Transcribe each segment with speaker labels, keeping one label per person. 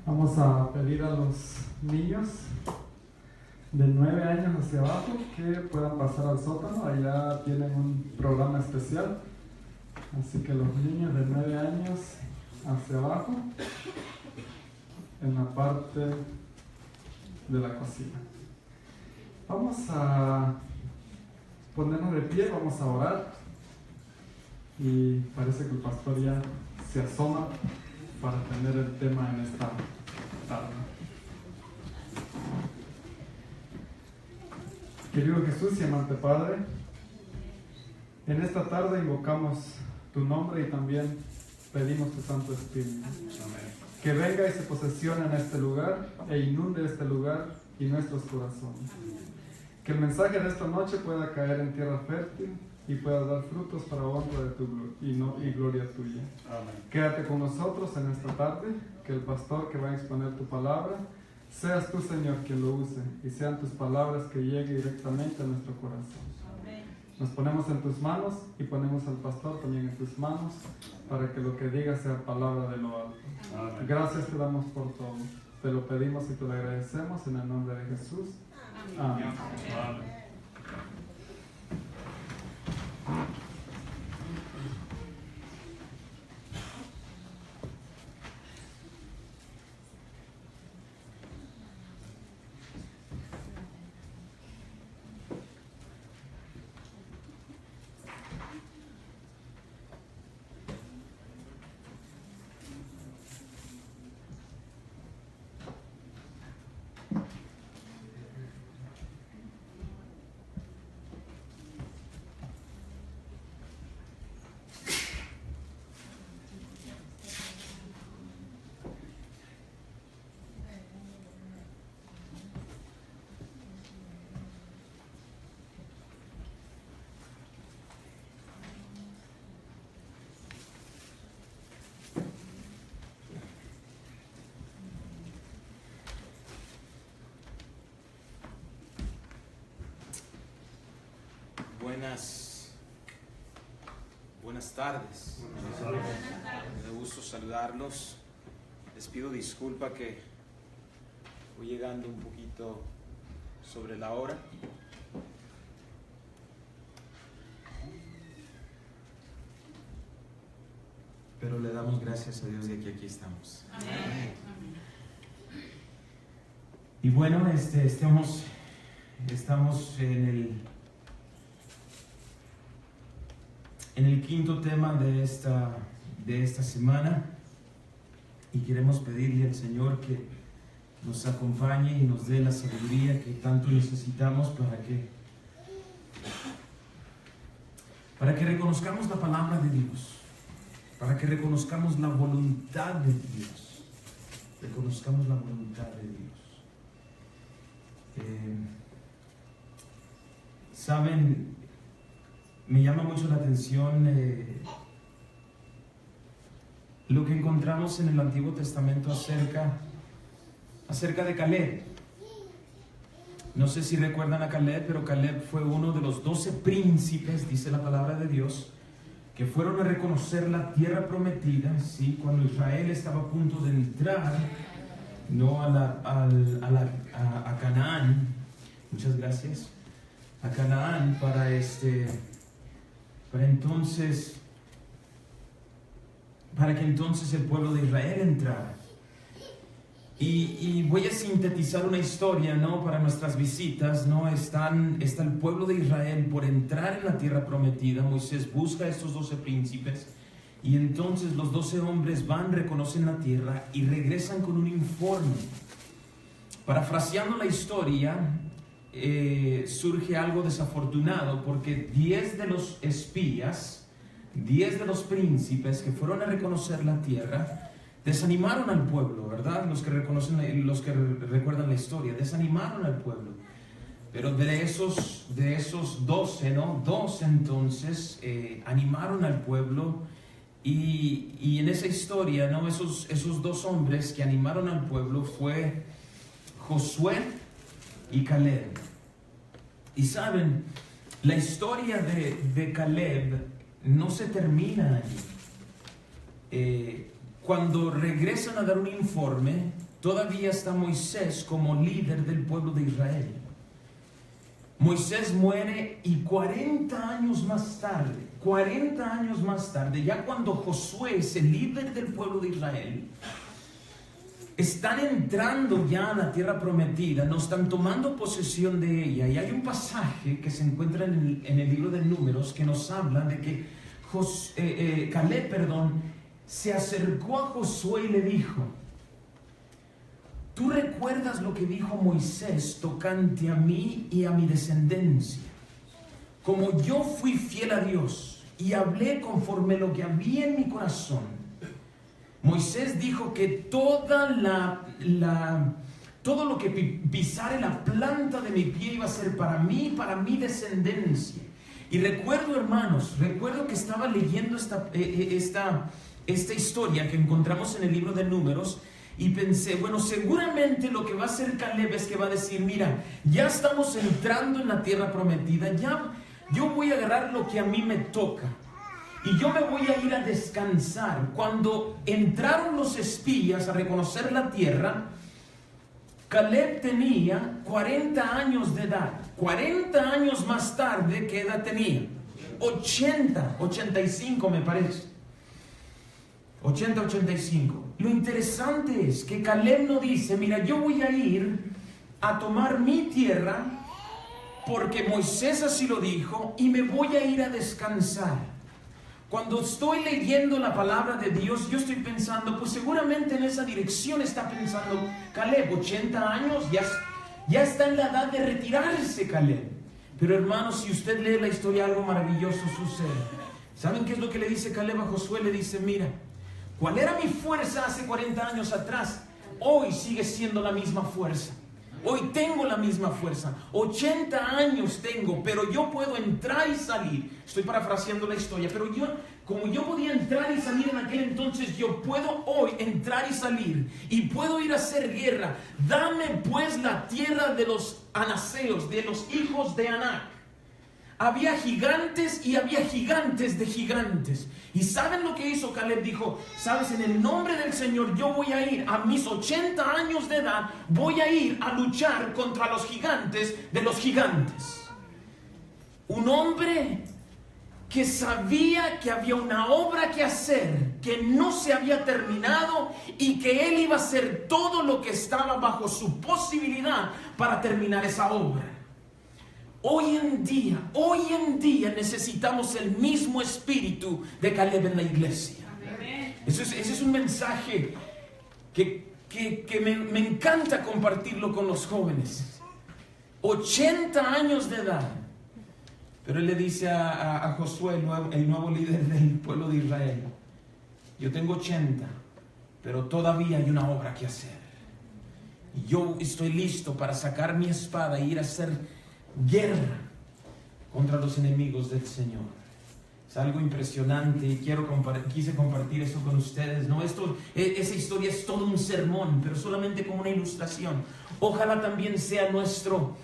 Speaker 1: Vamos a pedir a los niños de 9 años hacia abajo que puedan pasar al sótano. Allá tienen un programa especial. Así que los niños de 9 años hacia abajo, en la parte de la cocina. Vamos a ponernos de pie, vamos a orar. Y parece que el pastor ya se asoma para tener el tema en esta tarde. Querido Jesús y amante Padre, en esta tarde invocamos tu nombre y también pedimos tu Santo Espíritu. Que venga y se posesione en este lugar e inunde este lugar y nuestros corazones. Que el mensaje de esta noche pueda caer en tierra fértil y pueda dar frutos para honra de tu y gloria tuya. Amén. Quédate con nosotros en esta tarde, que el pastor que va a exponer tu palabra, seas tú, Señor, quien lo use, y sean tus palabras que lleguen directamente a nuestro corazón. Amén. Nos ponemos en tus manos y ponemos al pastor también en tus manos, para que lo que diga sea palabra de lo alto. Amén. Gracias te damos por todo. Te lo pedimos y te lo agradecemos en el nombre de Jesús. Amén. Amén.
Speaker 2: Buenas tardes. Me da gusto saludarlos. Les pido disculpa que voy llegando un poquito sobre la hora. Pero le damos gracias a Dios de que aquí estamos. Amén. Y bueno, estamos en el quinto tema de esta semana, y queremos pedirle al Señor que nos acompañe y nos dé la sabiduría que tanto necesitamos para que reconozcamos la palabra de Dios, para que reconozcamos la voluntad de Dios, reconozcamos la voluntad de Dios. Saben, me llama mucho la atención lo que encontramos en el Antiguo Testamento acerca de Caleb. No sé si recuerdan a Caleb, pero Caleb fue uno de los 12 príncipes, dice la palabra de Dios, que fueron a reconocer la tierra prometida, ¿sí? Cuando Israel estaba a punto de entrar, ¿no? a Canaán. Muchas gracias. A Canaán para que entonces el pueblo de Israel entrara. Y voy a sintetizar una historia, ¿no? Para nuestras visitas, ¿no? Está el pueblo de Israel por entrar en la tierra prometida. Moisés busca a estos 12 príncipes, y entonces los 12 hombres van, reconocen la tierra y regresan con un informe. Parafraseando la historia, surge algo desafortunado, porque 10 de los espías, 10 de los príncipes que fueron a reconocer la tierra, desanimaron al pueblo, ¿verdad? Los que recuerdan la historia, desanimaron al pueblo. Pero de esos 12, ¿no? 2 entonces animaron al pueblo, y en esa historia, ¿no? Esos 2 hombres que animaron al pueblo fue Josué y Caleb. Y saben, la historia de Caleb no se termina allí. Cuando regresan a dar un informe, todavía está Moisés como líder del pueblo de Israel. Moisés muere y 40 años más tarde, ya cuando Josué es el líder del pueblo de Israel, están entrando ya a la tierra prometida, no están tomando posesión de ella. Y hay un pasaje que se encuentra en el libro de Números que nos habla de que Caleb se acercó a Josué y le dijo: ¿tú recuerdas lo que dijo Moisés tocante a mí y a mi descendencia? Como yo fui fiel a Dios y hablé conforme lo que había en mi corazón, Moisés dijo que todo lo que pisare la planta de mi pie iba a ser para mí y para mi descendencia. Y recuerdo, hermanos, que estaba leyendo esta historia que encontramos en el libro de Números, y pensé, bueno, seguramente lo que va a hacer Caleb es que va a decir: mira, ya estamos entrando en la tierra prometida, ya yo voy a agarrar lo que a mí me toca y yo me voy a ir a descansar. Cuando entraron los espías a reconocer la tierra, Caleb tenía 40 años de edad. 40 años más tarde, ¿qué edad tenía? 85 me parece. 85. Lo interesante es que Caleb no dice: mira, yo voy a ir a tomar mi tierra porque Moisés así lo dijo y me voy a ir a descansar. Cuando estoy leyendo la palabra de Dios, yo estoy pensando, pues seguramente en esa dirección está pensando Caleb. 80 años, ya está en la edad de retirarse Caleb. Pero hermanos, si usted lee la historia, algo maravilloso sucede. ¿Saben qué es lo que le dice Caleb a Josué? Le dice: mira, ¿cuál era mi fuerza hace 40 años atrás? Hoy sigue siendo la misma fuerza. Hoy tengo la misma fuerza. 80 años tengo, pero yo puedo entrar y salir. Estoy parafraseando la historia, pero como yo podía entrar y salir en aquel entonces, yo puedo hoy entrar y salir. Y puedo ir a hacer guerra. Dame pues la tierra de los anaseos, de los hijos de Anac. Había gigantes y había gigantes de gigantes. ¿Y saben lo que hizo Caleb? Dijo: sabes, en el nombre del Señor yo voy a ir, a mis 80 años de edad, voy a ir a luchar contra los gigantes de los gigantes. Un hombre que sabía que había una obra que hacer, que no se había terminado, y que él iba a hacer todo lo que estaba bajo su posibilidad para terminar esa obra. Hoy en día necesitamos el mismo espíritu de Caleb en la iglesia. Ese es un mensaje que me encanta compartirlo con los jóvenes. 80 años de edad. Pero él le dice a Josué, el nuevo líder del pueblo de Israel: yo tengo 80, pero todavía hay una obra que hacer. Y yo estoy listo para sacar mi espada e ir a hacer guerra contra los enemigos del Señor. Es algo impresionante y quise compartir eso con ustedes. No, esa historia es todo un sermón, pero solamente como una ilustración. Ojalá también sea nuestro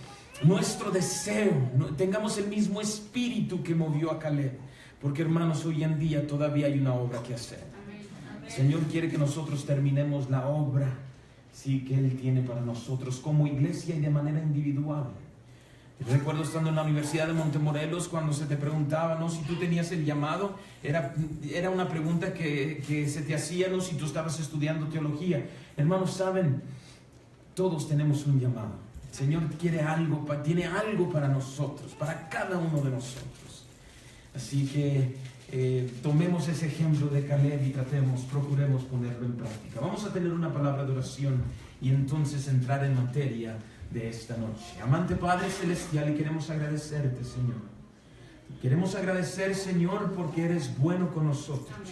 Speaker 2: deseo, tengamos el mismo espíritu que movió a Caleb, porque hermanos, hoy en día todavía hay una obra que hacer. El Señor quiere que nosotros terminemos la obra, sí, que Él tiene para nosotros como iglesia y de manera individual. Recuerdo estando en la Universidad de Montemorelos, cuando se te preguntaba, ¿no?, si tú tenías el llamado. Era una pregunta que se te hacía, ¿no?, si tú estabas estudiando teología. Hermanos, saben, todos tenemos un llamado. El Señor tiene algo para nosotros, para cada uno de nosotros. Así que tomemos ese ejemplo de Caleb y procuremos ponerlo en práctica. Vamos a tener una palabra de oración y entonces entrar en materia de esta noche. Amante Padre Celestial, y queremos agradecerte, Señor. Queremos agradecer, Señor, porque eres bueno con nosotros.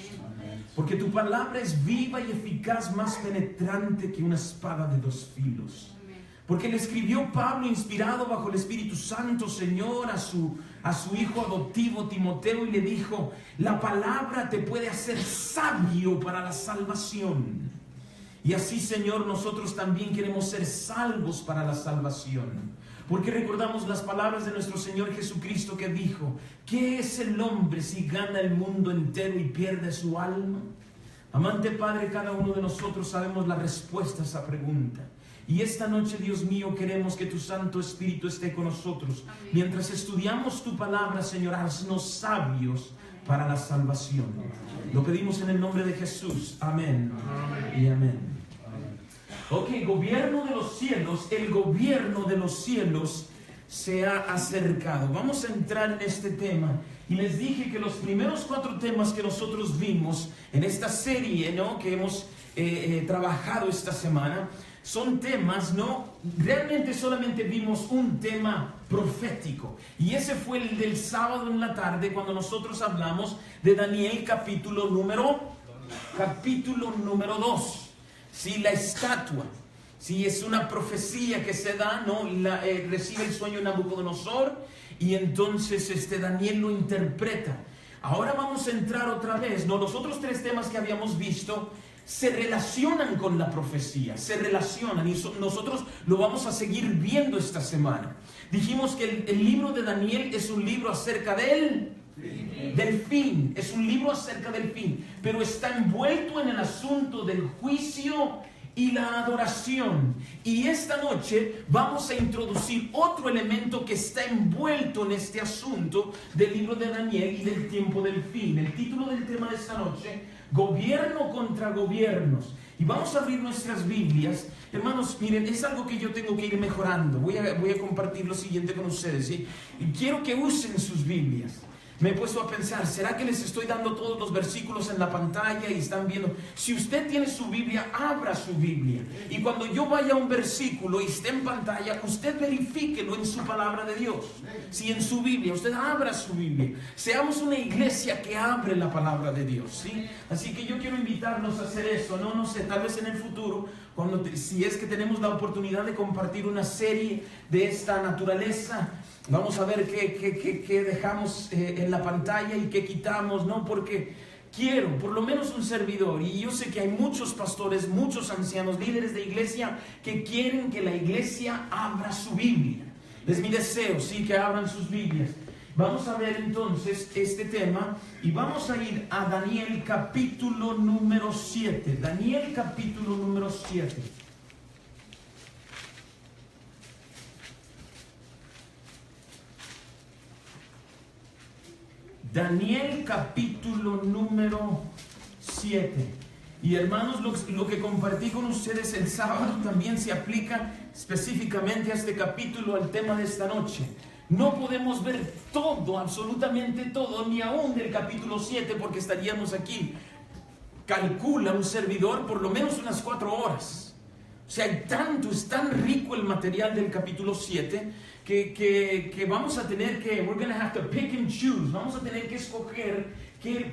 Speaker 2: Porque tu palabra es viva y eficaz, más penetrante que una espada de 2 filos. Porque le escribió Pablo, inspirado bajo el Espíritu Santo, Señor, a su hijo adoptivo Timoteo, y le dijo: la palabra te puede hacer sabio para la salvación. Y así, Señor, nosotros también queremos ser salvos para la salvación. Porque recordamos las palabras de nuestro Señor Jesucristo, que dijo: ¿qué es el hombre si gana el mundo entero y pierde su alma? Amante Padre, cada uno de nosotros sabemos la respuesta a esa pregunta. Y esta noche, Dios mío, queremos que tu Santo Espíritu esté con nosotros. Amén. Mientras estudiamos tu palabra, Señor, haznos sabios para la salvación. Amén. Lo pedimos en el nombre de Jesús. Amén. Amén. Y amén. Ok, gobierno de los cielos. El gobierno de los cielos se ha acercado. Vamos a entrar en este tema. Y les dije que los primeros 4 temas que nosotros vimos en esta serie, ¿no?, que hemos trabajado esta semana, son temas, ¿no? Realmente solamente vimos un tema profético. Y ese fue el del sábado en la tarde, cuando nosotros hablamos de Daniel capítulo número 2. Sí, la estatua. Sí, es una profecía que se da, ¿no? Recibe el sueño Nabucodonosor y entonces Daniel lo interpreta. Ahora vamos a entrar otra vez, ¿no? Los otros 3 temas que habíamos visto se relacionan con la profecía, se relacionan, y nosotros lo vamos a seguir viendo esta semana. Dijimos que el libro de Daniel es un libro acerca del fin, es un libro acerca del fin, pero está envuelto en el asunto del juicio y la adoración. Y esta noche vamos a introducir otro elemento que está envuelto en este asunto del libro de Daniel y del tiempo del fin. El título del tema de esta noche: gobierno contra gobiernos. Y vamos a abrir nuestras Biblias. Hermanos, miren, es algo que yo tengo que ir mejorando. Voy a compartir lo siguiente con ustedes, ¿sí? Y quiero que usen sus Biblias. Me he puesto a pensar, ¿será que les estoy dando todos los versículos en la pantalla y están viendo? Si usted tiene su Biblia, abra su Biblia. Y cuando yo vaya a un versículo y esté en pantalla, usted verifíquelo en su palabra de Dios. Si en su Biblia, usted abra su Biblia. Seamos una iglesia que abre la palabra de Dios, ¿sí? Así que yo quiero invitarnos a hacer eso. No sé, tal vez en el futuro, si es que tenemos la oportunidad de compartir una serie de esta naturaleza, vamos a ver qué dejamos en la pantalla y qué quitamos, ¿no? Porque quiero, por lo menos un servidor, y yo sé que hay muchos pastores, muchos ancianos, líderes de iglesia, que quieren que la iglesia abra su Biblia. Es mi deseo, sí, que abran sus Biblias. Vamos a ver entonces este tema y vamos a ir a Daniel capítulo número 7. Daniel capítulo número 7. Daniel capítulo número 7. Y hermanos, lo que compartí con ustedes el sábado también se aplica específicamente a este capítulo, al tema de esta noche. No podemos ver todo, absolutamente todo, ni aún del capítulo 7, porque estaríamos aquí, calcula un servidor, por lo menos unas 4 horas. O sea, hay tanto, es tan rico el material del capítulo 7 que vamos a tener que, we're going to have to pick and choose, vamos a tener que escoger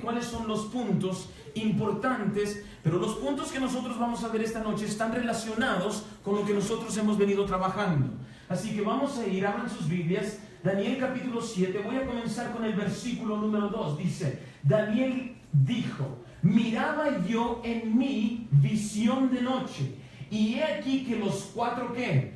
Speaker 2: cuáles son los puntos importantes, pero los puntos que nosotros vamos a ver esta noche están relacionados con lo que nosotros hemos venido trabajando. Así que vamos a ir, abran sus Biblias, Daniel capítulo 7, voy a comenzar con el versículo número 2, dice: Daniel dijo, miraba yo en mi visión de noche, y he aquí que los 4 ¿qué?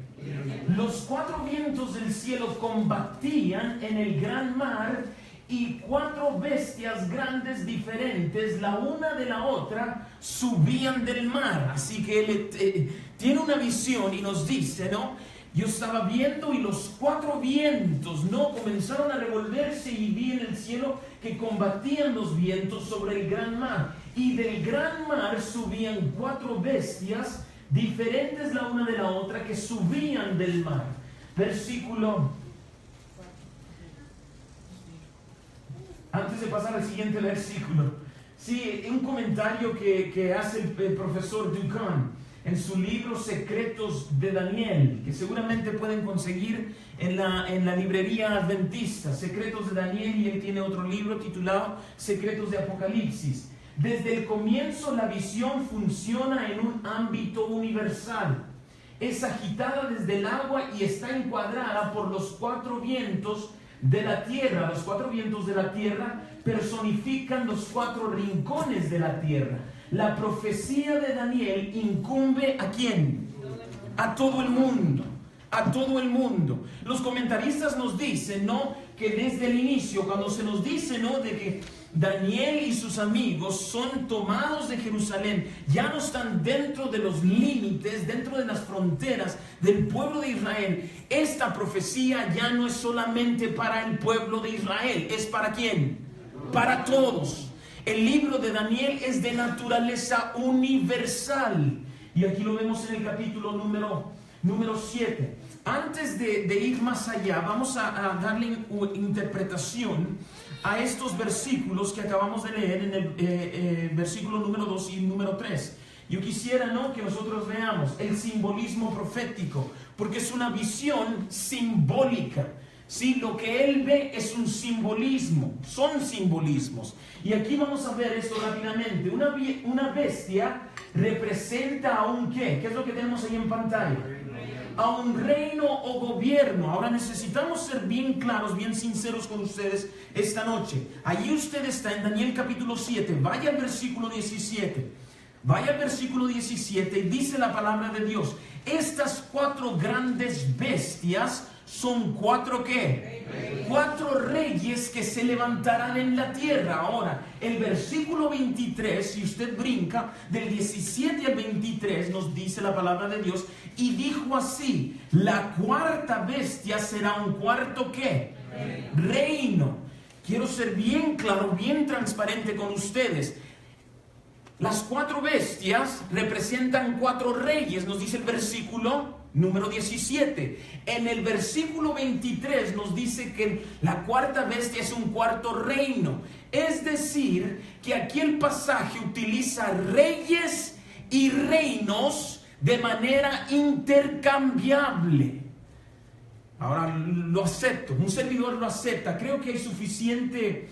Speaker 2: Los 4 vientos del cielo combatían en el gran mar, y 4 bestias grandes diferentes, la una de la otra, subían del mar. Así que él tiene una visión y nos dice, ¿no? Yo estaba viendo y los 4 vientos, ¿no?, comenzaron a revolverse, y vi en el cielo que combatían los vientos sobre el gran mar. Y del gran mar subían 4 bestias diferentes la una de la otra, que subían del mar. Versículo. Antes de pasar al siguiente versículo, sí, un comentario que hace el profesor Ducan en su libro Secretos de Daniel, que seguramente pueden conseguir en la librería adventista, Secretos de Daniel, y él tiene otro libro titulado Secretos de Apocalipsis. Desde el comienzo la visión funciona en un ámbito universal. Es agitada desde el agua y está encuadrada por los 4 vientos de la tierra. Los 4 vientos de la tierra personifican los 4 rincones de la tierra. La profecía de Daniel incumbe ¿a quién? A todo el mundo. a todo el mundo. Los comentaristas nos dicen, ¿no?, que desde el inicio, cuando se nos dice, ¿no?, de que Daniel y sus amigos son tomados de Jerusalén, ya no están dentro de los límites, dentro de las fronteras del pueblo de Israel. Esta profecía ya no es solamente para el pueblo de Israel. ¿Es para quién? Para todos. El libro de Daniel es de naturaleza universal. Y aquí lo vemos en el capítulo número 7. Antes de ir más allá, vamos a darle interpretación a estos versículos que acabamos de leer en el versículo número 2 y número 3. Yo quisiera, ¿no?, que nosotros veamos el simbolismo profético, porque es una visión simbólica. Sí, lo que él ve es un simbolismo, son simbolismos. Y aquí vamos a ver esto rápidamente. Una bestia representa a un ¿qué? ¿Qué es lo que tenemos ahí en pantalla? A un reino o gobierno. Ahora necesitamos ser bien claros, bien sinceros con ustedes esta noche. Allí usted está en Daniel capítulo 7. Vaya al versículo 17. Vaya al versículo 17 y dice la palabra de Dios: estas 4 grandes bestias son 4 ¿qué? 4 reyes que se levantarán en la tierra. Ahora, el versículo 23, si usted brinca del 17 al 23, nos dice la palabra de Dios: y dijo así: la 4ª bestia será un 4 ¿qué? Reino. Quiero ser bien claro, bien transparente con ustedes. Las 4 bestias representan 4 reyes, nos dice el versículo número 17. En el versículo 23 nos dice que la 4ª bestia es un 4 reino. Es decir, que aquí el pasaje utiliza reyes y reinos de manera intercambiable. Ahora lo acepto, un servidor lo acepta. Creo que hay suficiente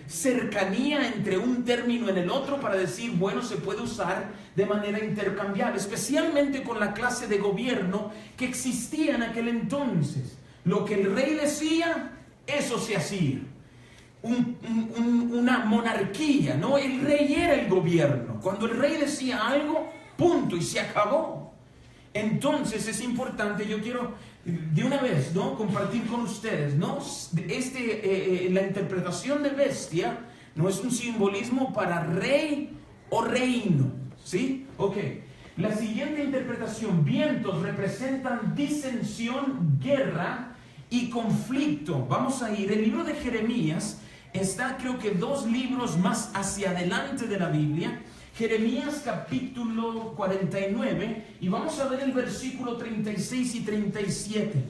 Speaker 2: cercanía entre un término en el otro para decir, bueno, se puede usar de manera intercambiable, especialmente con la clase de gobierno que existía en aquel entonces. Lo que el rey decía, eso se hacía. Una monarquía, ¿no? El rey era el gobierno. Cuando el rey decía algo, punto, y se acabó. Entonces es importante, yo quiero de una vez, ¿no?, compartir con ustedes, ¿no? La interpretación de bestia no es un simbolismo para rey o reino, ¿sí? Ok. La siguiente interpretación: vientos representan disensión, guerra y conflicto. Vamos a ir, el libro de Jeremías está, creo que 2 libros más hacia adelante de la Biblia. Jeremías capítulo 49, y vamos a ver el versículo 36 y 37.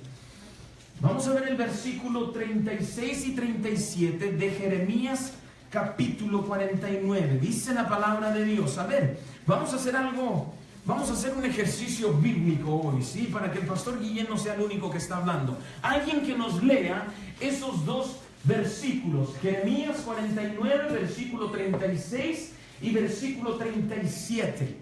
Speaker 2: Vamos a ver el versículo 36 y 37 de Jeremías capítulo 49. Dice la palabra de Dios. A ver, vamos a hacer algo, vamos a hacer un ejercicio bíblico hoy, ¿sí? Para que el pastor Guillén no sea el único que está hablando. Alguien que nos lea esos 2 versículos. Jeremías 49, versículo 36 y versículo 37.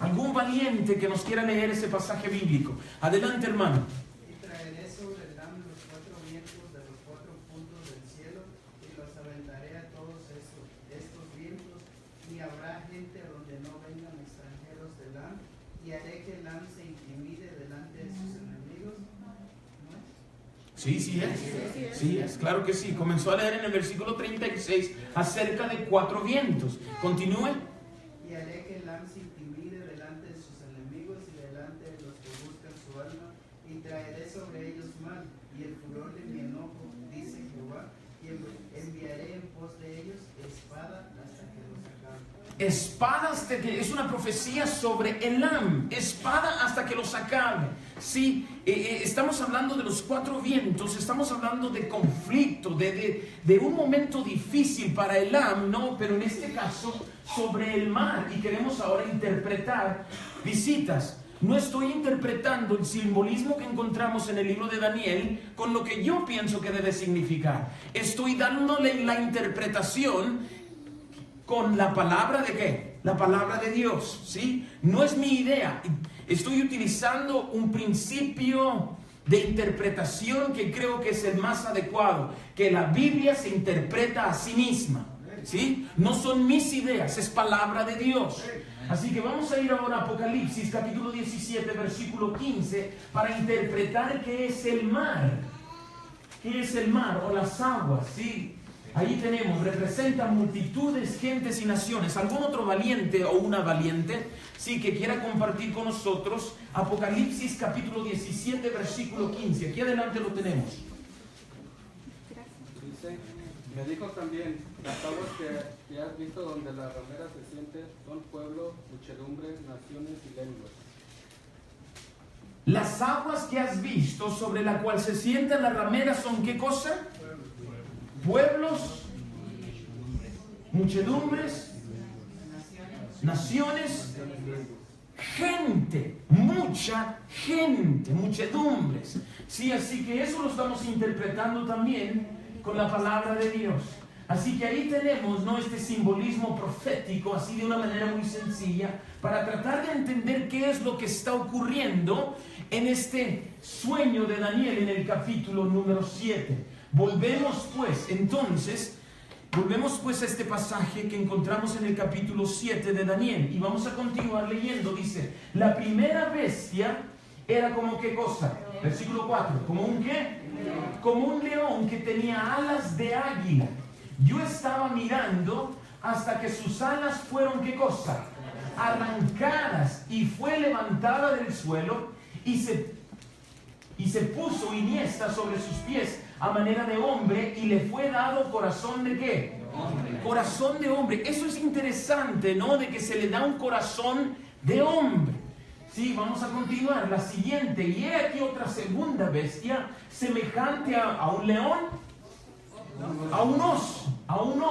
Speaker 2: Algún valiente que nos quiera leer ese pasaje bíblico. Adelante, hermano.
Speaker 3: Y traeré sobre el Lam los 4 vientos de los 4 puntos del cielo, y los aventaré a todos estos vientos, y habrá gente donde no vengan extranjeros del Lam, y haré que el Lam se intimide delante de sus enemigos. ¿No es?
Speaker 2: Sí, es, claro que sí. Comenzó a leer en el versículo 36 acerca de 4 vientos. Continúe.
Speaker 3: Y haré que el Lam se intimide delante de sus enemigos y delante de los que buscan su alma, y traeré sobre ellos mal, y el furor de mi enojo, dice Jehová, y enviaré en pos de ellos espada hasta que los acabe.
Speaker 2: Espada hasta que, es una profecía sobre Elam, espada hasta que los acabe. Sí, estamos hablando de los 4 vientos, estamos hablando de conflicto, de un momento difícil para Elam, ¿no? Pero en este caso sobre el mar, y queremos ahora interpretar visitas. No estoy interpretando el simbolismo que encontramos en el libro de Daniel con lo que yo pienso que debe significar. Estoy dándole la interpretación con la palabra de ¿qué? La palabra de Dios, ¿sí? No es mi idea. Estoy utilizando un principio de interpretación que creo que es el más adecuado, que la Biblia se interpreta a sí misma, ¿sí? No son mis ideas, es palabra de Dios. Así que vamos a ir ahora a Apocalipsis capítulo 17 versículo 15 para interpretar qué es el mar. ¿Qué es el mar o las aguas? ¿Sí? Ahí tenemos, representa multitudes, gentes y naciones. ¿Algún otro valiente o una valiente, sí, que quiera compartir con nosotros? Apocalipsis capítulo 17 versículo 15. Aquí adelante lo tenemos.
Speaker 4: Dice, me dijo también, las aguas que has visto donde la ramera se siente son pueblo, muchedumbre, naciones y lenguas.
Speaker 2: Las aguas que has visto sobre la cual se sienta la ramera son ¿qué cosa? Pueblos, muchedumbres, naciones, gente, mucha gente, muchedumbres. Sí, así que eso lo estamos interpretando también con la palabra de Dios. Así que ahí tenemos, ¿no?, este simbolismo profético, así de una manera muy sencilla, para tratar de entender qué es lo que está ocurriendo en este sueño de Daniel en el capítulo número 7. Volvemos pues a este pasaje que encontramos en el capítulo 7 de Daniel y vamos a continuar leyendo. Dice, la primera bestia era como ¿qué cosa? Versículo 4, ¿como un qué? Como un león que tenía alas de águila. Yo estaba mirando hasta que sus alas fueron ¿qué cosa? Arrancadas, y fue levantada del suelo y se puso iniesta sobre sus pies a manera de hombre, y le fue dado corazón de ¿qué? Hombre. Corazón de hombre. Eso es interesante, ¿no? De que se le da un corazón de hombre. Sí, vamos a continuar. La siguiente, y he aquí otra segunda bestia, semejante a un león, a un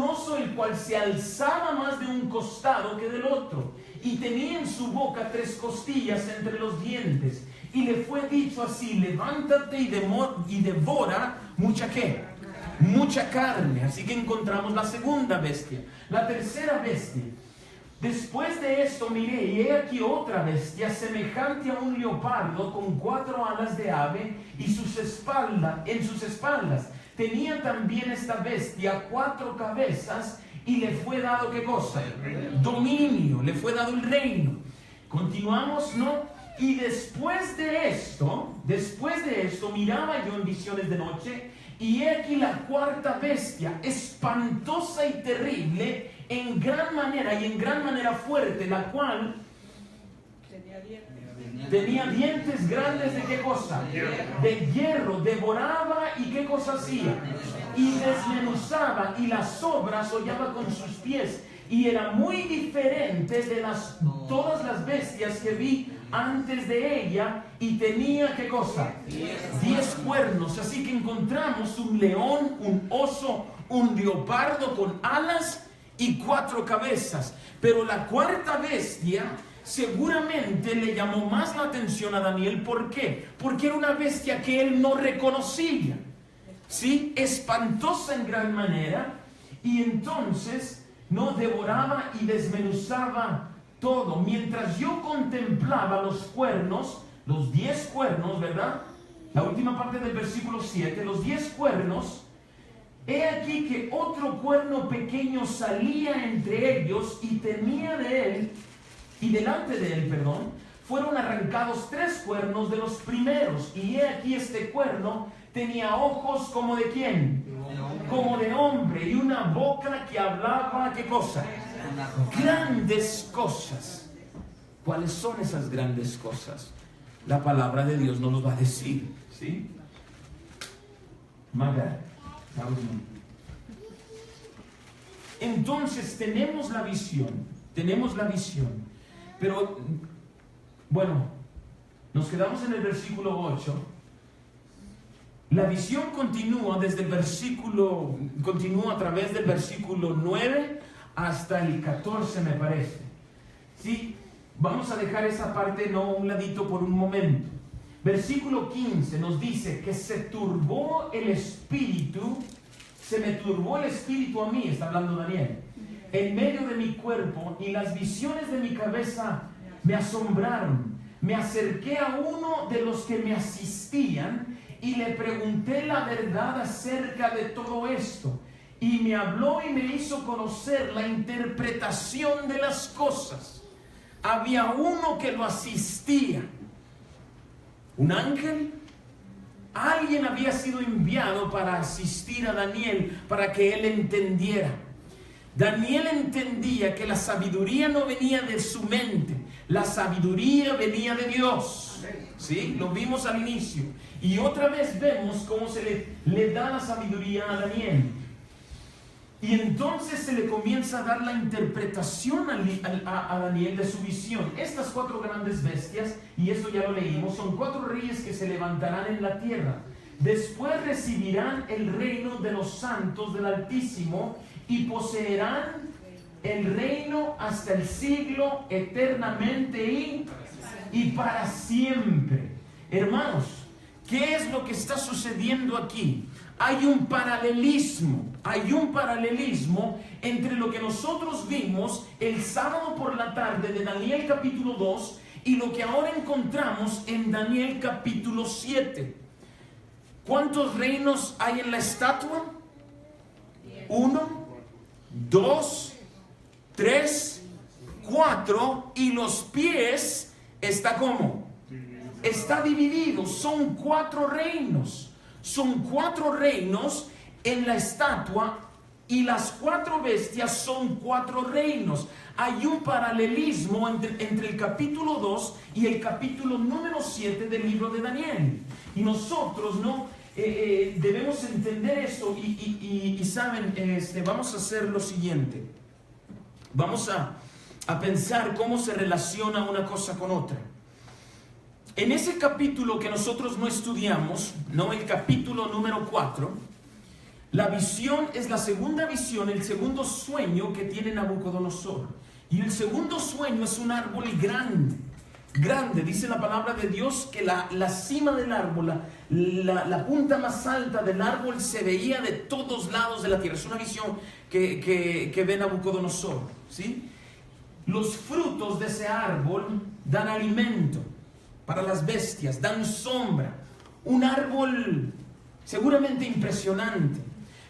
Speaker 2: oso, el cual se alzaba más de un costado que del otro, y tenía en su boca 3 costillas entre los dientes. Y le fue dicho así, levántate y devora mucha ¿qué? Mucha carne. Así que encontramos la segunda bestia. La tercera bestia. Después de esto miré, y he aquí otra bestia, semejante a un leopardo, con 4 alas de ave, y en sus espaldas. Tenía también esta bestia 4 cabezas, y le fue dado ¿qué cosa? Dominio, le fue dado el reino. Continuamos, ¿no? Y después de esto miraba yo en visiones de noche, y he aquí la cuarta bestia, espantosa y terrible, en gran manera fuerte, la cual tenía dientes grandes de ¿qué cosa? De hierro, devoraba y ¿qué cosa hacía? Y desmenuzaba, y las obras hollaba con sus pies, y era muy diferente de todas las bestias que vi antes de ella, y tenía ¿qué cosa? 10 cuernos. Así que encontramos un león, un oso, un leopardo con alas y 4 cabezas. Pero la cuarta bestia seguramente le llamó más la atención a Daniel. ¿Por qué? Porque era una bestia que él no reconocía, ¿sí? Espantosa en gran manera, y entonces no devoraba y desmenuzaba todo. Mientras yo contemplaba los cuernos, los 10 cuernos, ¿verdad? La última parte del versículo 7, los 10 cuernos, he aquí que otro cuerno pequeño salía entre ellos, y delante de él, fueron arrancados 3 cuernos de los primeros, y he aquí este cuerno tenía ojos como de ¿quién? Como de hombre, y una boca que hablaba ¿qué cosa? Grandes cosas. ¿Cuáles son esas grandes cosas? La palabra de Dios nos los va a decir, ¿sí? Entonces tenemos la visión, pero bueno, nos quedamos en el versículo 8. La visión continúa continúa a través del versículo 9 hasta el 14, me parece. ¿Sí? Vamos a dejar esa parte a un ladito por un momento. Versículo 15 nos dice que se me turbó el espíritu a mí, está hablando Daniel, en medio de mi cuerpo, y las visiones de mi cabeza me asombraron. Me acerqué a uno de los que me asistían y le pregunté la verdad acerca de todo esto. y me habló y me hizo conocer la interpretación de las cosas. Había uno que lo asistía, un ángel. Alguien había sido enviado para asistir a Daniel, para que él entendiera. Daniel entendía que la sabiduría no venía de su mente, la sabiduría venía de Dios. ¿Sí? Lo vimos al inicio. Y otra vez vemos cómo se le da la sabiduría a Daniel. Y entonces se le comienza a dar la interpretación a Daniel de su visión. Estas 4 grandes bestias, y esto ya lo leímos, son 4 reyes que se levantarán en la tierra. Después recibirán el reino de los santos del Altísimo y poseerán el reino hasta el siglo, eternamente y para siempre. Hermanos, ¿qué es lo que está sucediendo aquí? Hay un paralelismo entre lo que nosotros vimos el sábado por la tarde de Daniel capítulo 2 y lo que ahora encontramos en Daniel capítulo 7. ¿Cuántos reinos hay en la estatua? 1, 2, 3, 4, y los pies está ¿cómo? Está dividido, son 4 reinos. Son 4 reinos en la estatua y las 4 bestias son 4 reinos. Hay un paralelismo entre el capítulo 2 y el capítulo número 7 del libro de Daniel. Y nosotros debemos entender esto y saben, vamos a hacer lo siguiente. Vamos a pensar cómo se relaciona una cosa con otra. En ese capítulo que nosotros no estudiamos, no el capítulo número 4, la visión es la segunda visión, el segundo sueño que tiene Nabucodonosor. Y el segundo sueño es un árbol grande. Dice la palabra de Dios que la cima del árbol, la punta más alta del árbol se veía de todos lados de la tierra. Es una visión que ve Nabucodonosor, ¿sí? Los frutos de ese árbol dan alimento para las bestias, dan sombra. Un árbol seguramente impresionante,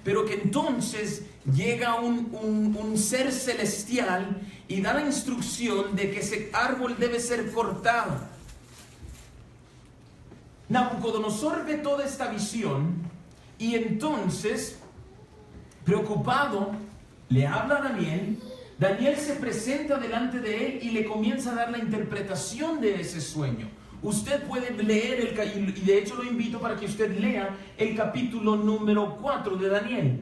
Speaker 2: pero que entonces llega un ser celestial y da la instrucción de que ese árbol debe ser cortado. Nabucodonosor ve toda esta visión y entonces, preocupado, le habla a Daniel. Daniel se presenta delante de él y le comienza a dar la interpretación de ese sueño. Usted puede leer, y de hecho lo invito para que usted lea el capítulo número 4 de Daniel.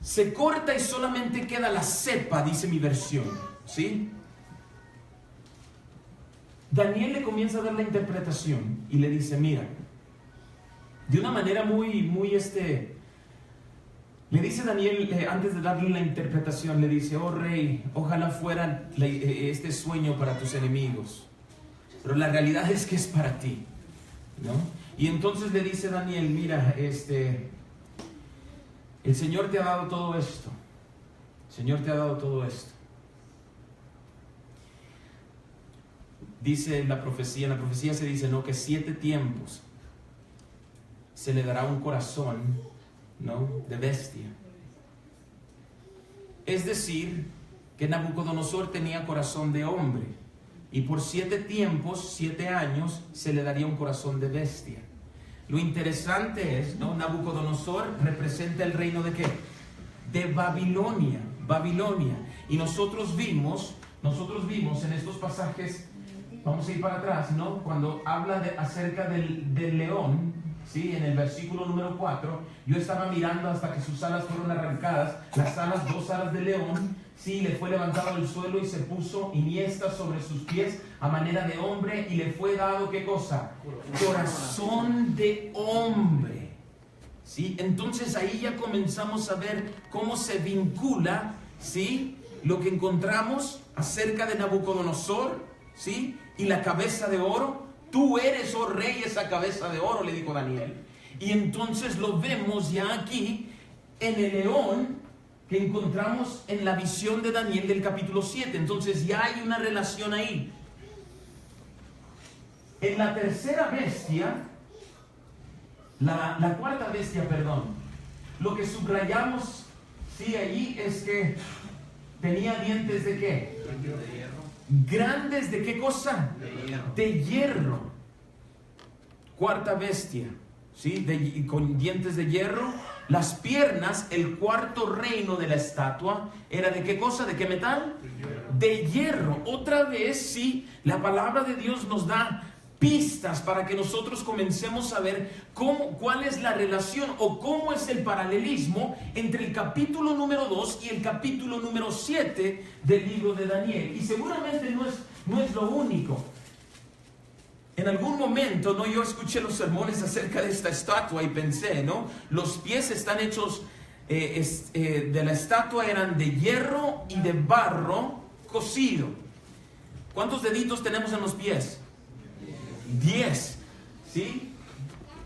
Speaker 2: Se corta y solamente queda la cepa, dice mi versión, ¿sí? Daniel le comienza a dar la interpretación y le dice, mira, de una manera le dice Daniel, antes de darle la interpretación, le dice, oh rey, ojalá fuera este sueño para tus enemigos, pero la realidad es que es para ti, ¿no? Y entonces le dice Daniel, mira, el Señor te ha dado todo esto. El Señor te ha dado todo esto. Dice en la profecía se dice, ¿no?, que 7 tiempos se le dará un corazón, ¿no?, de bestia. Es decir, que Nabucodonosor tenía corazón de hombre. Y por 7 tiempos, 7 años, se le daría un corazón de bestia. Lo interesante es, ¿no?, Nabucodonosor representa el reino ¿de qué? De Babilonia. Y nosotros vimos en estos pasajes, vamos a ir para atrás, ¿no?, cuando habla acerca del león, ¿sí?, en el versículo número 4, yo estaba mirando hasta que sus alas fueron arrancadas, las alas, 2 alas del león, sí, le fue levantado del suelo y se puso iniesta sobre sus pies a manera de hombre y le fue dado, ¿qué cosa? Corazón de hombre, ¿sí? Entonces ahí ya comenzamos a ver cómo se vincula, ¿sí?, lo que encontramos acerca de Nabucodonosor, ¿sí?, y la cabeza de oro. Tú eres, oh rey, esa cabeza de oro, le dijo Daniel. Y entonces lo vemos ya aquí en el león que encontramos en la visión de Daniel del capítulo 7. Entonces ya hay una relación ahí. En la tercera bestia, la cuarta bestia, perdón, lo que subrayamos Sí, allí es que tenía dientes ¿de qué? Grandes ¿de qué cosa? De hierro. Cuarta bestia, ¿sí? Con dientes de hierro. Las piernas, el cuarto reino de la estatua, ¿era de qué cosa? ¿De qué metal? De hierro. Otra vez, sí, la palabra de Dios nos da pistas para que nosotros comencemos a ver cuál es la relación o cómo es el paralelismo entre el capítulo número 2 y el capítulo número 7 del libro de Daniel. Y seguramente no es lo único. En algún momento, ¿no? Yo escuché los sermones acerca de esta estatua y pensé, ¿no? Los pies están hechos de la estatua eran de hierro y de barro cocido. ¿Cuántos deditos tenemos en los pies? 10, ¿sí?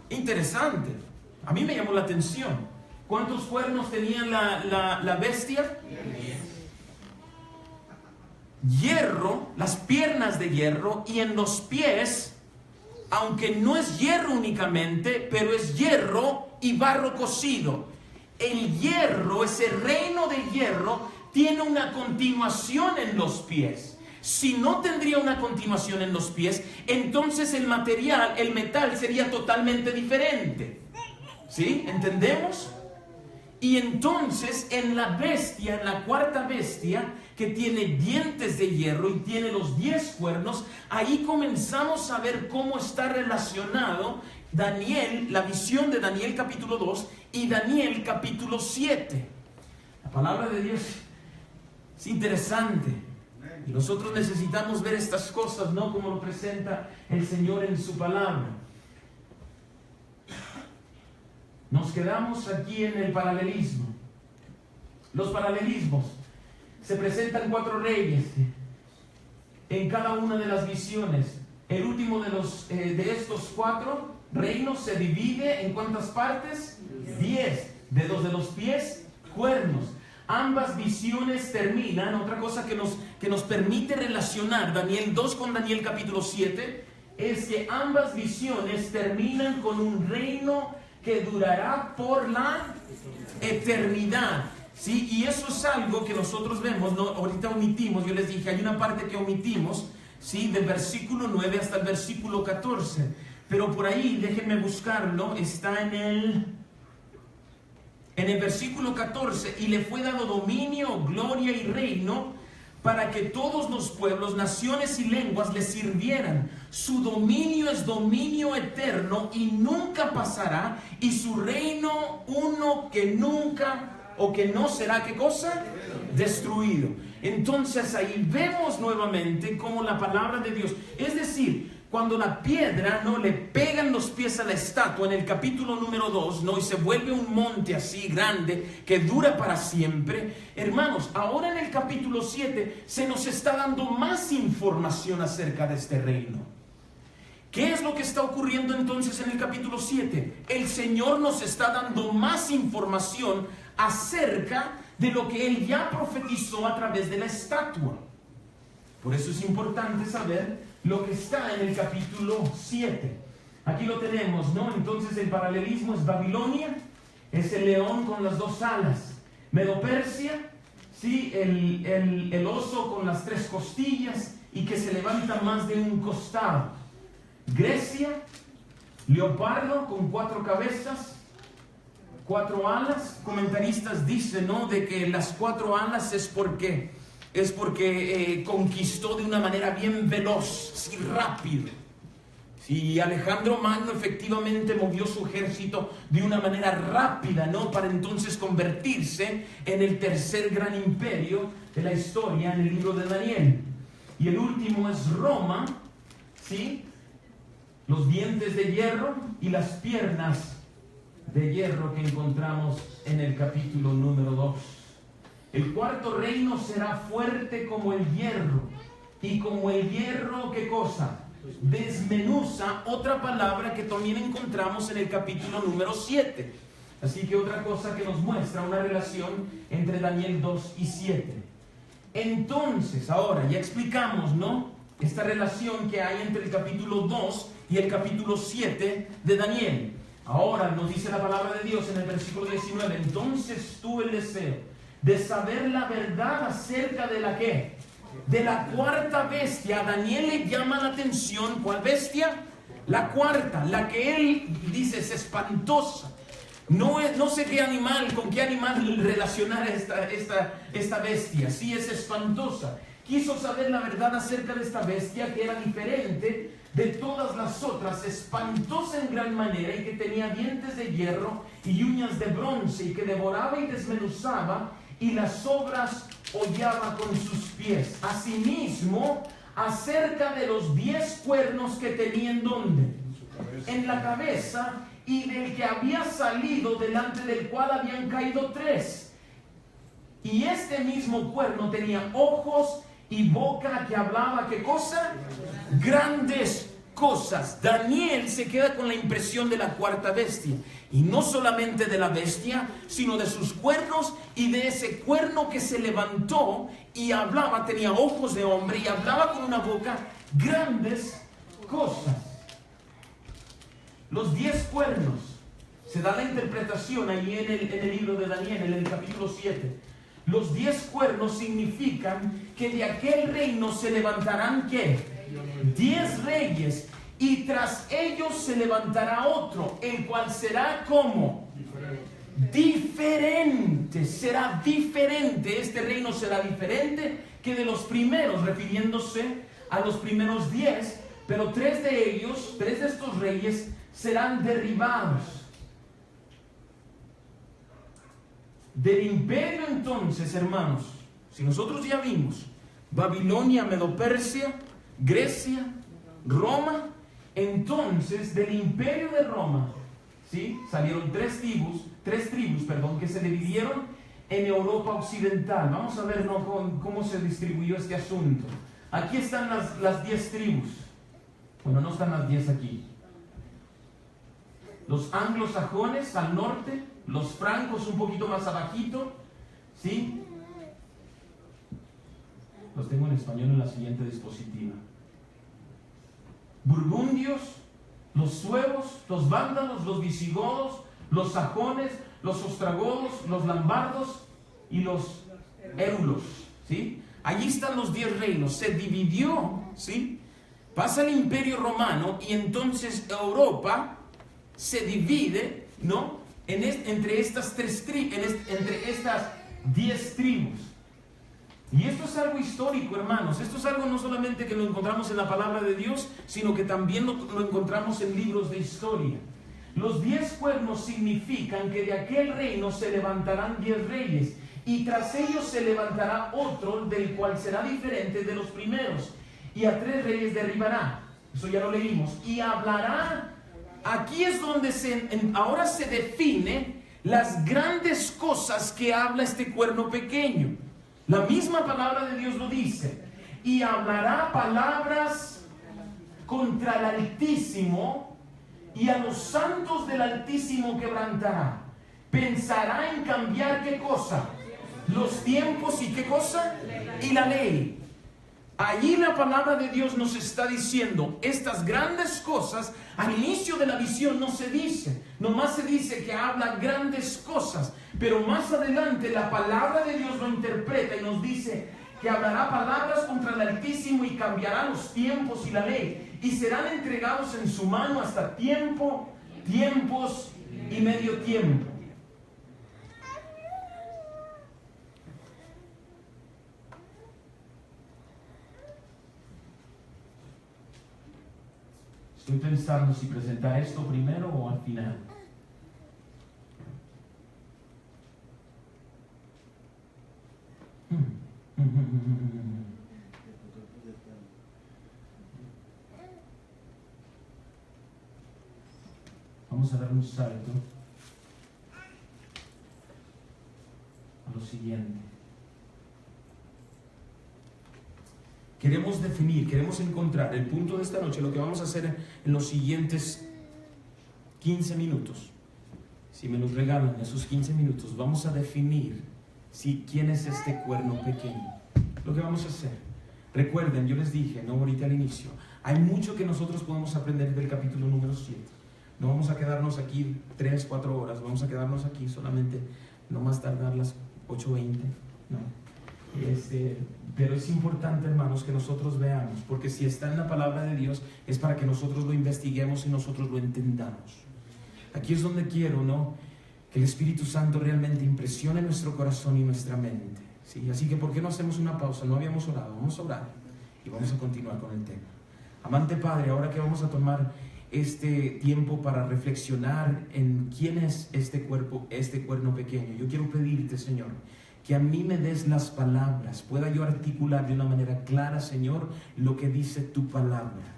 Speaker 2: Interesante. A mí me llamó la atención. ¿Cuántos cuernos tenía la bestia? 10. Hierro, las piernas de hierro, y en los pies, aunque no es hierro únicamente, pero es hierro y barro cocido. El hierro, ese reino de hierro, tiene una continuación en los pies. Si no tendría una continuación en los pies, entonces el material, el metal sería totalmente diferente. ¿Sí? ¿Entendemos? Y entonces en la bestia, en la cuarta bestia, que tiene dientes de hierro y tiene los 10 cuernos, ahí comenzamos a ver cómo está relacionado Daniel, la visión de Daniel capítulo 2 y Daniel capítulo 7. La palabra de Dios es interesante. Y nosotros necesitamos ver estas cosas, ¿no? Como lo presenta el Señor en su palabra. Nos quedamos aquí en el paralelismo. Los paralelismos. Se presentan 4 reyes en cada una de las visiones. El último de estos 4 reinos se divide en ¿cuántas partes? 10. Dedos de los pies, cuernos. Ambas visiones terminan, otra cosa que nos permite relacionar Daniel 2 con Daniel capítulo 7, es que ambas visiones terminan con un reino que durará por la eternidad. ¿Sí? Y eso es algo que nosotros vemos, ¿no? Ahorita omitimos, yo les dije, hay una parte que omitimos, ¿sí? Del versículo 9 hasta el versículo 14. Pero por ahí, déjenme buscarlo, está en el versículo 14, y le fue dado dominio, gloria y reino para que todos los pueblos, naciones y lenguas le sirvieran. Su dominio es dominio eterno y nunca pasará, y su reino uno que nunca o que no será, ¿qué cosa? Destruido. Entonces ahí vemos nuevamente cómo la palabra de Dios, es decir, cuando la piedra no le pegan los pies a la estatua en el capítulo número 2, ¿no? Y se vuelve un monte así grande que dura para siempre. Hermanos, ahora en el capítulo 7 se nos está dando más información acerca de este reino. ¿Qué es lo que está ocurriendo entonces en el capítulo 7? El Señor nos está dando más información acerca de lo que Él ya profetizó a través de la estatua. Por eso es importante saber lo que está en el capítulo 7. Aquí lo tenemos, ¿no? Entonces el paralelismo es Babilonia, es el león con las 2 alas. Medo-Persia, ¿sí? El oso con las 3 costillas y que se levanta más de un costado. Grecia, leopardo con 4 cabezas, 4 alas. Comentaristas dicen, ¿no? De que las 4 alas es porque conquistó de una manera bien veloz, así rápido. Sí, Alejandro Magno efectivamente movió su ejército de una manera rápida, ¿no? Para entonces convertirse en el tercer gran imperio de la historia en el libro de Daniel. Y el último es Roma, ¿sí? Los dientes de hierro y las piernas de hierro que encontramos en el capítulo número 2. El cuarto reino será fuerte como el hierro, y como el hierro, ¿qué cosa? Desmenuza, otra palabra que también encontramos en el capítulo número 7. Así que otra cosa que nos muestra una relación entre Daniel 2 y 7. Entonces, ahora ya explicamos, ¿no? Esta relación que hay entre el capítulo 2 y el capítulo 7 de Daniel. Ahora nos dice la palabra de Dios en el versículo 19: entonces tuve el deseo de saber la verdad acerca de la ¿qué? De la cuarta bestia. A Daniel le llama la atención, ¿cuál bestia? La cuarta, la que él dice es espantosa. No sé qué animal, con qué animal relacionar esta bestia. Sí, es espantosa. Quiso saber la verdad acerca de esta bestia, que era diferente de todas las otras, espantosa en gran manera, y que tenía dientes de hierro y uñas de bronce, y que devoraba y desmenuzaba, y las obras hollaba con sus pies. Asimismo, acerca de los 10 cuernos que tenía en ¿dónde? En la cabeza, y del que había salido, delante del cual habían caído 3. Y este mismo cuerno tenía ojos y boca que hablaba, ¿qué cosa? Grandes cosas. Daniel se queda con la impresión de la cuarta bestia. Y no solamente de la bestia, sino de sus cuernos y de ese cuerno que se levantó y hablaba, tenía ojos de hombre y hablaba con una boca grandes cosas. Los 10 cuernos, se da la interpretación ahí en el libro de Daniel, en el capítulo 7. Los 10 cuernos significan que de aquel reino se levantarán ¿qué? 10 reyes, y tras ellos se levantará otro, el cual será ¿cómo? Diferente. Será diferente. Este reino será diferente que de los primeros, refiriéndose a los primeros 10, pero 3 de ellos, 3 de estos reyes serán derribados. Del imperio entonces, hermanos, si nosotros ya vimos Babilonia, Medo-Persia, Grecia, Roma, entonces del imperio de Roma, ¿sí? Salieron 3 tribus, que se dividieron en Europa occidental. Vamos a ver, ¿no?, cómo se distribuyó este asunto. Aquí están las 10 tribus. Bueno, no están las 10 aquí. Los anglosajones al norte, los francos un poquito más abajito, ¿sí? Los tengo en español en la siguiente dispositiva. Burgundios, los suevos, los vándalos, los visigodos, los sajones, los ostrogodos, los lombardos y los érulos, ¿sí? Allí están los 10 reinos. Se dividió, ¿sí? Pasa el imperio romano y entonces Europa se divide, ¿no?, entre estas 10 tribus. Y esto es algo histórico, hermanos. Esto es algo no solamente que lo encontramos en la palabra de Dios, sino que también lo encontramos en libros de historia. Los 10 cuernos significan que de aquel reino se levantarán 10 reyes, y tras ellos se levantará otro, del cual será diferente de los primeros, y a 3 reyes derribará. Eso ya lo leímos. Y hablará. Aquí es donde ahora se define las grandes cosas que habla este cuerno pequeño. La misma palabra de Dios lo dice. Y hablará palabras contra el Altísimo, y a los santos del Altísimo quebrantará. Pensará en cambiar ¿qué cosa? Los tiempos y ¿qué cosa? Y la ley. Allí la palabra de Dios nos está diciendo estas grandes cosas. Al inicio de la visión no se dice, nomás se dice que habla grandes cosas, pero más adelante la palabra de Dios lo interpreta y nos dice que hablará palabras contra el Altísimo y cambiará los tiempos y la ley, y serán entregados en su mano hasta tiempo, tiempos y medio tiempo. Estoy pensando si presentar esto primero o al final. Vamos a dar un salto a lo siguiente. Queremos definir, queremos encontrar el punto de esta noche. Lo que vamos a hacer en los siguientes 15 minutos, si me lo regalan esos 15 minutos, vamos a definir quién es este cuerno pequeño. Lo que vamos a hacer, recuerden, yo les dije, no ahorita al inicio, hay mucho que nosotros podemos aprender del capítulo número 7. No vamos a quedarnos aquí 3-4 horas, vamos a quedarnos aquí solamente, no más tardar las 8:20, no. Pero es importante, hermanos, que nosotros veamos, porque si está en la palabra de Dios es para que nosotros lo investiguemos y nosotros lo entendamos. Aquí es donde quiero, ¿no?, que el Espíritu Santo realmente impresione nuestro corazón y nuestra mente, ¿sí? Así que ¿por qué no hacemos una pausa? No habíamos orado, vamos a orar y vamos a continuar con el tema. Amante Padre, ahora que vamos a tomar este tiempo para reflexionar en quién es este cuerno pequeño, yo quiero pedirte, Señor, que a mí me des las palabras, pueda yo articular de una manera clara, Señor, lo que dice tu palabra.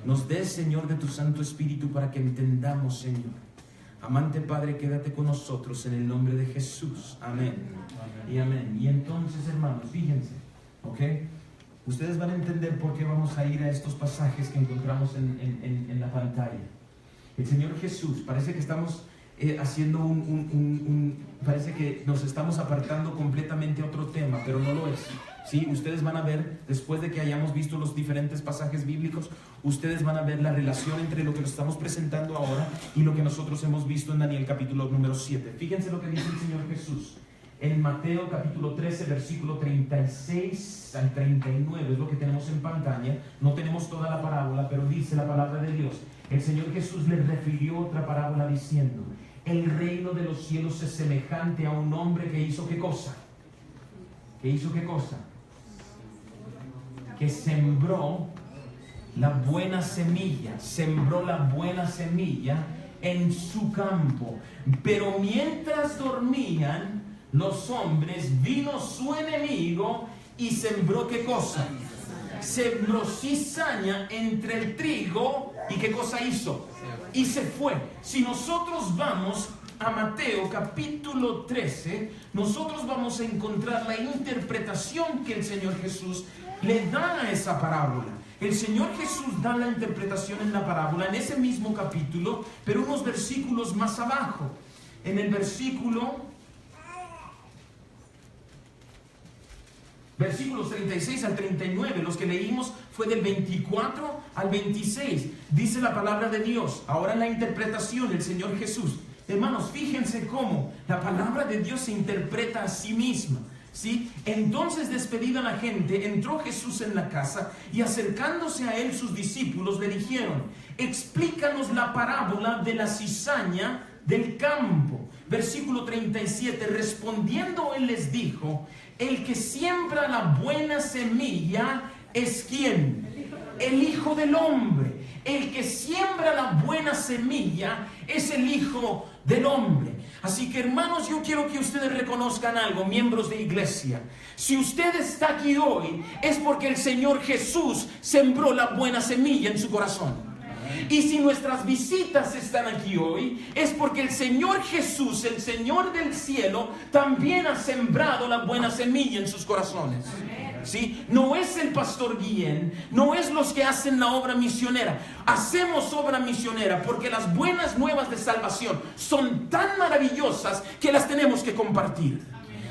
Speaker 2: Nos des, Señor, de tu Santo Espíritu para que entendamos, Señor. Amante Padre, quédate con nosotros en el nombre de Jesús. Amén. Y amén. Y entonces, hermanos, fíjense, ¿ok? Ustedes van a entender por qué vamos a ir a estos pasajes que encontramos en la pantalla. El Señor Jesús, parece que estamos haciendo parece que nos estamos apartando completamente a otro tema, pero no lo es. ¿Sí? Ustedes van a ver, después de que hayamos visto los diferentes pasajes bíblicos, ustedes van a ver la relación entre lo que nos estamos presentando ahora y lo que nosotros hemos visto en Daniel capítulo número 7. Fíjense lo que dice el Señor Jesús en Mateo capítulo 13, versículo 36 al 39, es lo que tenemos en pantalla. No tenemos toda la parábola, pero dice la palabra de Dios. El Señor Jesús les refirió otra parábola diciendo: el reino de los cielos es semejante a un hombre que hizo ¿qué cosa? ¿Que hizo qué cosa? Que sembró la buena semilla, en su campo. Pero mientras dormían los hombres, vino su enemigo y sembró ¿qué cosa? Sembró cizaña entre el trigo. ¿Y qué cosa hizo? Y se fue. Si nosotros vamos a Mateo capítulo 13, nosotros vamos a encontrar la interpretación que el Señor Jesús le da a esa parábola. El Señor Jesús da la interpretación en la parábola en ese mismo capítulo, pero unos versículos más abajo. En el versículos 36 al 39, los que leímos fue del 24 al 26. Dice la palabra de Dios. Ahora la interpretación del Señor Jesús. Hermanos, fíjense cómo la palabra de Dios se interpreta a sí misma, ¿sí? Entonces, despedida la gente, entró Jesús en la casa y acercándose a él sus discípulos le dijeron: explícanos la parábola de la cizaña del campo. Versículo 37, respondiendo él les dijo: el que siembra la buena semilla es ¿quién? El Hijo del Hombre. El que siembra la buena semilla es el Hijo del Hombre. Así que, hermanos, yo quiero que ustedes reconozcan algo, miembros de iglesia. Si usted está aquí hoy, es porque el Señor Jesús sembró la buena semilla en su corazón. Y si nuestras visitas están aquí hoy, es porque el Señor Jesús, el Señor del cielo, también ha sembrado la buena semilla en sus corazones. ¿Sí? No es el pastor Guillén, no es los que hacen la obra misionera. Hacemos obra misionera porque las buenas nuevas de salvación son tan maravillosas que las tenemos que compartir.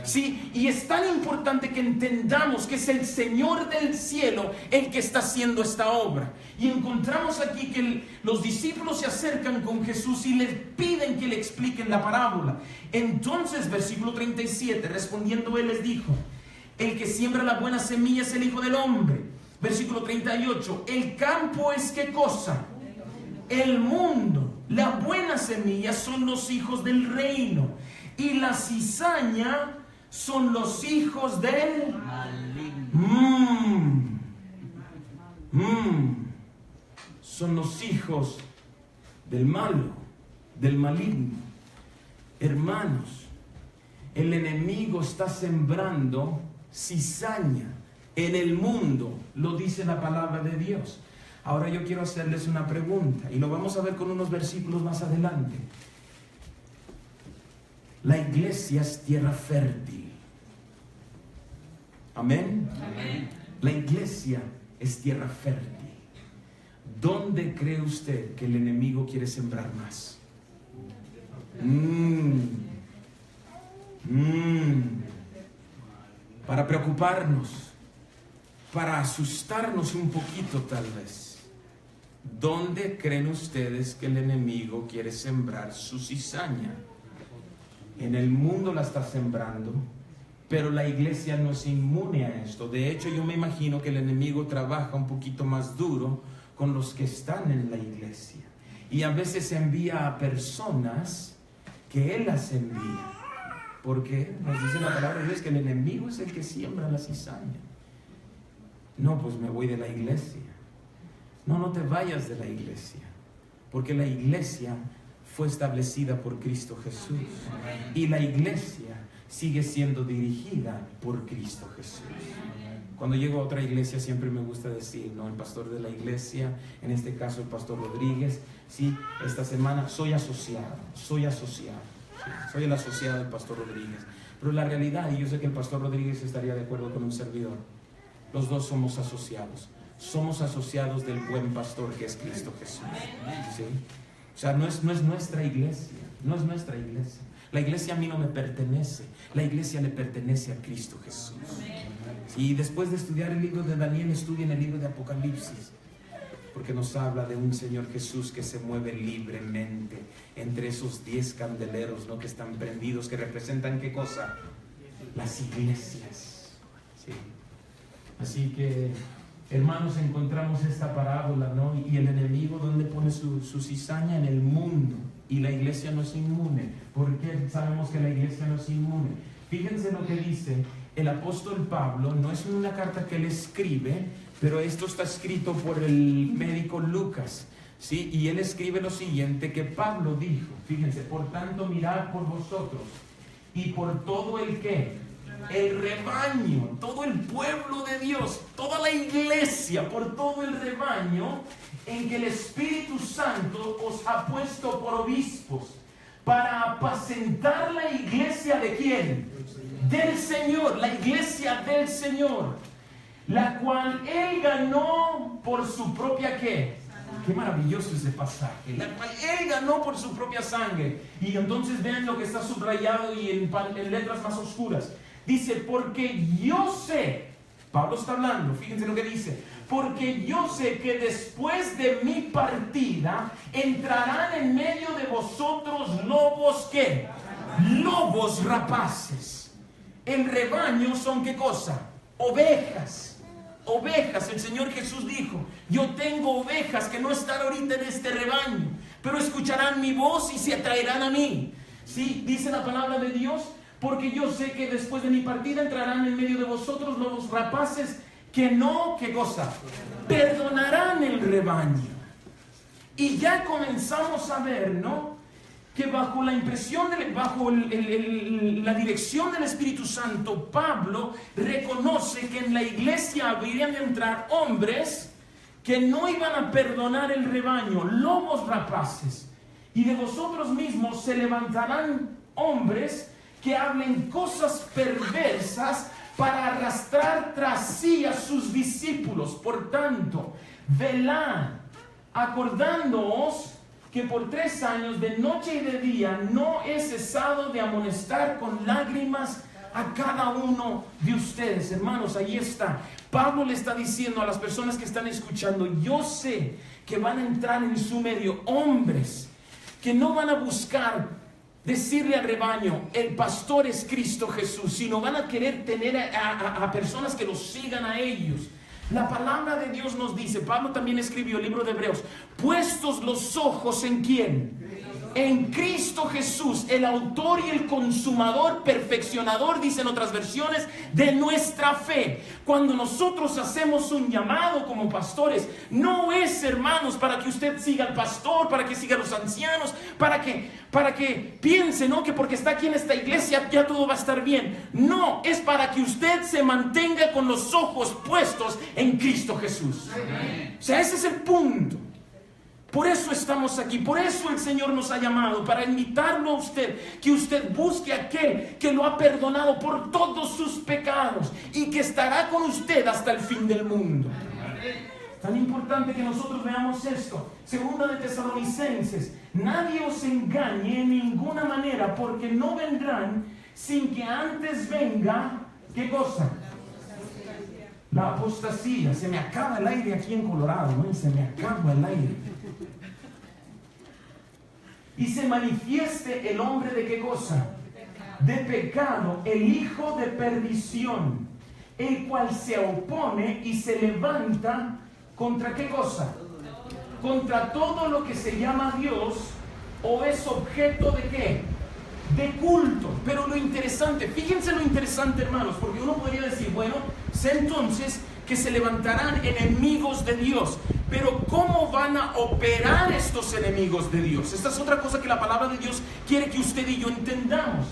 Speaker 2: ¿Sí? Y es tan importante que entendamos que es el Señor del cielo el que está haciendo esta obra. Y encontramos aquí que los discípulos se acercan con Jesús y le piden que le expliquen la parábola. Entonces, versículo 37, respondiendo él les dijo: el que siembra la buena semilla es el Hijo del Hombre. Versículo 38, el campo es ¿qué cosa? El mundo. La buena semilla son los hijos del reino, y la cizaña son los hijos del son los hijos del malo, del maligno. Hermanos, el enemigo está sembrando cizaña en el mundo, lo dice la palabra de Dios. Ahora yo quiero hacerles una pregunta, y lo vamos a ver con unos versículos más adelante. La iglesia es tierra fértil. ¿Amén? Amén. La iglesia es tierra fértil. ¿Dónde cree usted que el enemigo quiere sembrar más? Para preocuparnos, para asustarnos un poquito tal vez. ¿Dónde creen ustedes que el enemigo quiere sembrar su cizaña? En el mundo la está sembrando, Pero la iglesia no es inmune a esto. De hecho, yo me imagino que el enemigo trabaja un poquito más duro con los que están en la iglesia. Y a veces envía a personas que él las envía. Porque nos dice la palabra de Dios que el enemigo es el que siembra la cizaña. No, pues me voy de la iglesia. No, no te vayas de la iglesia. Porque la iglesia fue establecida por Cristo Jesús. Y la iglesia sigue siendo dirigida por Cristo Jesús. Cuando llego a otra iglesia siempre me gusta decir, ¿no? El pastor de la iglesia, en este caso el pastor Rodríguez, sí, esta semana soy asociado, sí, soy el asociado del pastor Rodríguez. Pero la realidad, y yo sé que el pastor Rodríguez estaría de acuerdo con un servidor, los dos somos asociados del buen pastor que es Cristo Jesús, ¿sí? O sea, no es nuestra iglesia, no es nuestra iglesia. La iglesia a mí no me pertenece, la iglesia le pertenece a Cristo Jesús. Y después de estudiar el libro de Daniel, estudien el libro de Apocalipsis, porque nos habla de un Señor Jesús que se mueve libremente entre esos 10 candeleros, ¿no? Que están prendidos, que representan ¿qué cosa? Las iglesias, ¿sí? Así que, hermanos, encontramos esta parábola, ¿no? Y el enemigo, ¿dónde pone su cizaña? En el mundo. Y la iglesia no es inmune. ¿Por qué sabemos que la iglesia no es inmune? Fíjense lo que dice el apóstol Pablo. No es una carta que él escribe, pero esto está escrito por el médico Lucas, ¿sí? Y él escribe lo siguiente, que Pablo dijo, fíjense, por tanto mirad por vosotros y por todo el que, el rebaño, todo el pueblo de Dios, toda la iglesia, por todo el rebaño en que el Espíritu Santo os ha puesto por obispos, para apacentar la iglesia ¿de quién? Del Señor, la iglesia del Señor, la cual Él ganó por su propia ¿qué? Qué maravilloso ese pasaje. La cual Él ganó por su propia sangre. Y entonces vean lo que está subrayado y en letras más oscuras. Dice, porque yo sé, Pablo está hablando, fíjense lo que dice, porque yo sé que después de mi partida entrarán en medio de vosotros lobos, ¿qué? Lobos rapaces. El rebaño son ¿qué cosa? Ovejas. Ovejas. El Señor Jesús dijo, yo tengo ovejas que no están ahorita en este rebaño, pero escucharán mi voz y se atraerán a mí. Sí, dice la palabra de Dios, porque yo sé que después de mi partida entrarán en medio de vosotros lobos rapaces que no, ¿qué cosa? Perdonarán el rebaño. Y ya comenzamos a ver, ¿no? Que bajo la impresión, bajo la dirección del Espíritu Santo, Pablo reconoce que en la iglesia habrían de entrar hombres que no iban a perdonar el rebaño, lobos rapaces. Y de vosotros mismos se levantarán hombres que hablen cosas perversas para arrastrar tras sí a sus discípulos. Por tanto, velad, acordándoos que por 3 años, de noche y de día, no he cesado de amonestar con lágrimas a cada uno de ustedes. Hermanos, ahí está. Pablo le está diciendo a las personas que están escuchando, yo sé que van a entrar en su medio hombres que no van a buscar decirle al rebaño, el pastor es Cristo Jesús, sino van a querer tener a personas que los sigan a ellos. La palabra de Dios nos dice, Pablo también escribió el libro de Hebreos, puestos los ojos ¿en quién? En Cristo Jesús, el autor y el consumador, perfeccionador, dicen otras versiones, de nuestra fe. Cuando nosotros hacemos un llamado como pastores, no es, hermanos, para que usted siga al pastor, para que siga a los ancianos, para que piense, ¿no?, que porque está aquí en esta iglesia ya todo va a estar bien. No, es para que usted se mantenga con los ojos puestos en Cristo Jesús. Amén. O sea, ese es el punto. Por eso estamos aquí, por eso el Señor nos ha llamado, para invitarlo a usted, que usted busque a aquel que lo ha perdonado por todos sus pecados y que estará con usted hasta el fin del mundo. Tan importante que nosotros veamos esto. Segunda de Tesalonicenses, nadie os engañe en ninguna manera, porque no vendrán sin que antes venga, ¿qué cosa? La apostasía. Se me acaba el aire aquí en Colorado, ¿no? Se me acaba el aire. Y se manifieste el hombre de qué cosa? de pecado el hijo de perdición, el cual se opone y se levanta contra ¿qué cosa? Contra todo lo que se llama Dios o es objeto de ¿qué? De culto. Pero lo interesante, fíjense lo interesante, hermanos, porque uno podría decir, bueno, sé entonces que se levantarán enemigos de Dios, pero ¿cómo van a operar estos enemigos de Dios? Esta es otra cosa que la palabra de Dios quiere que usted y yo entendamos.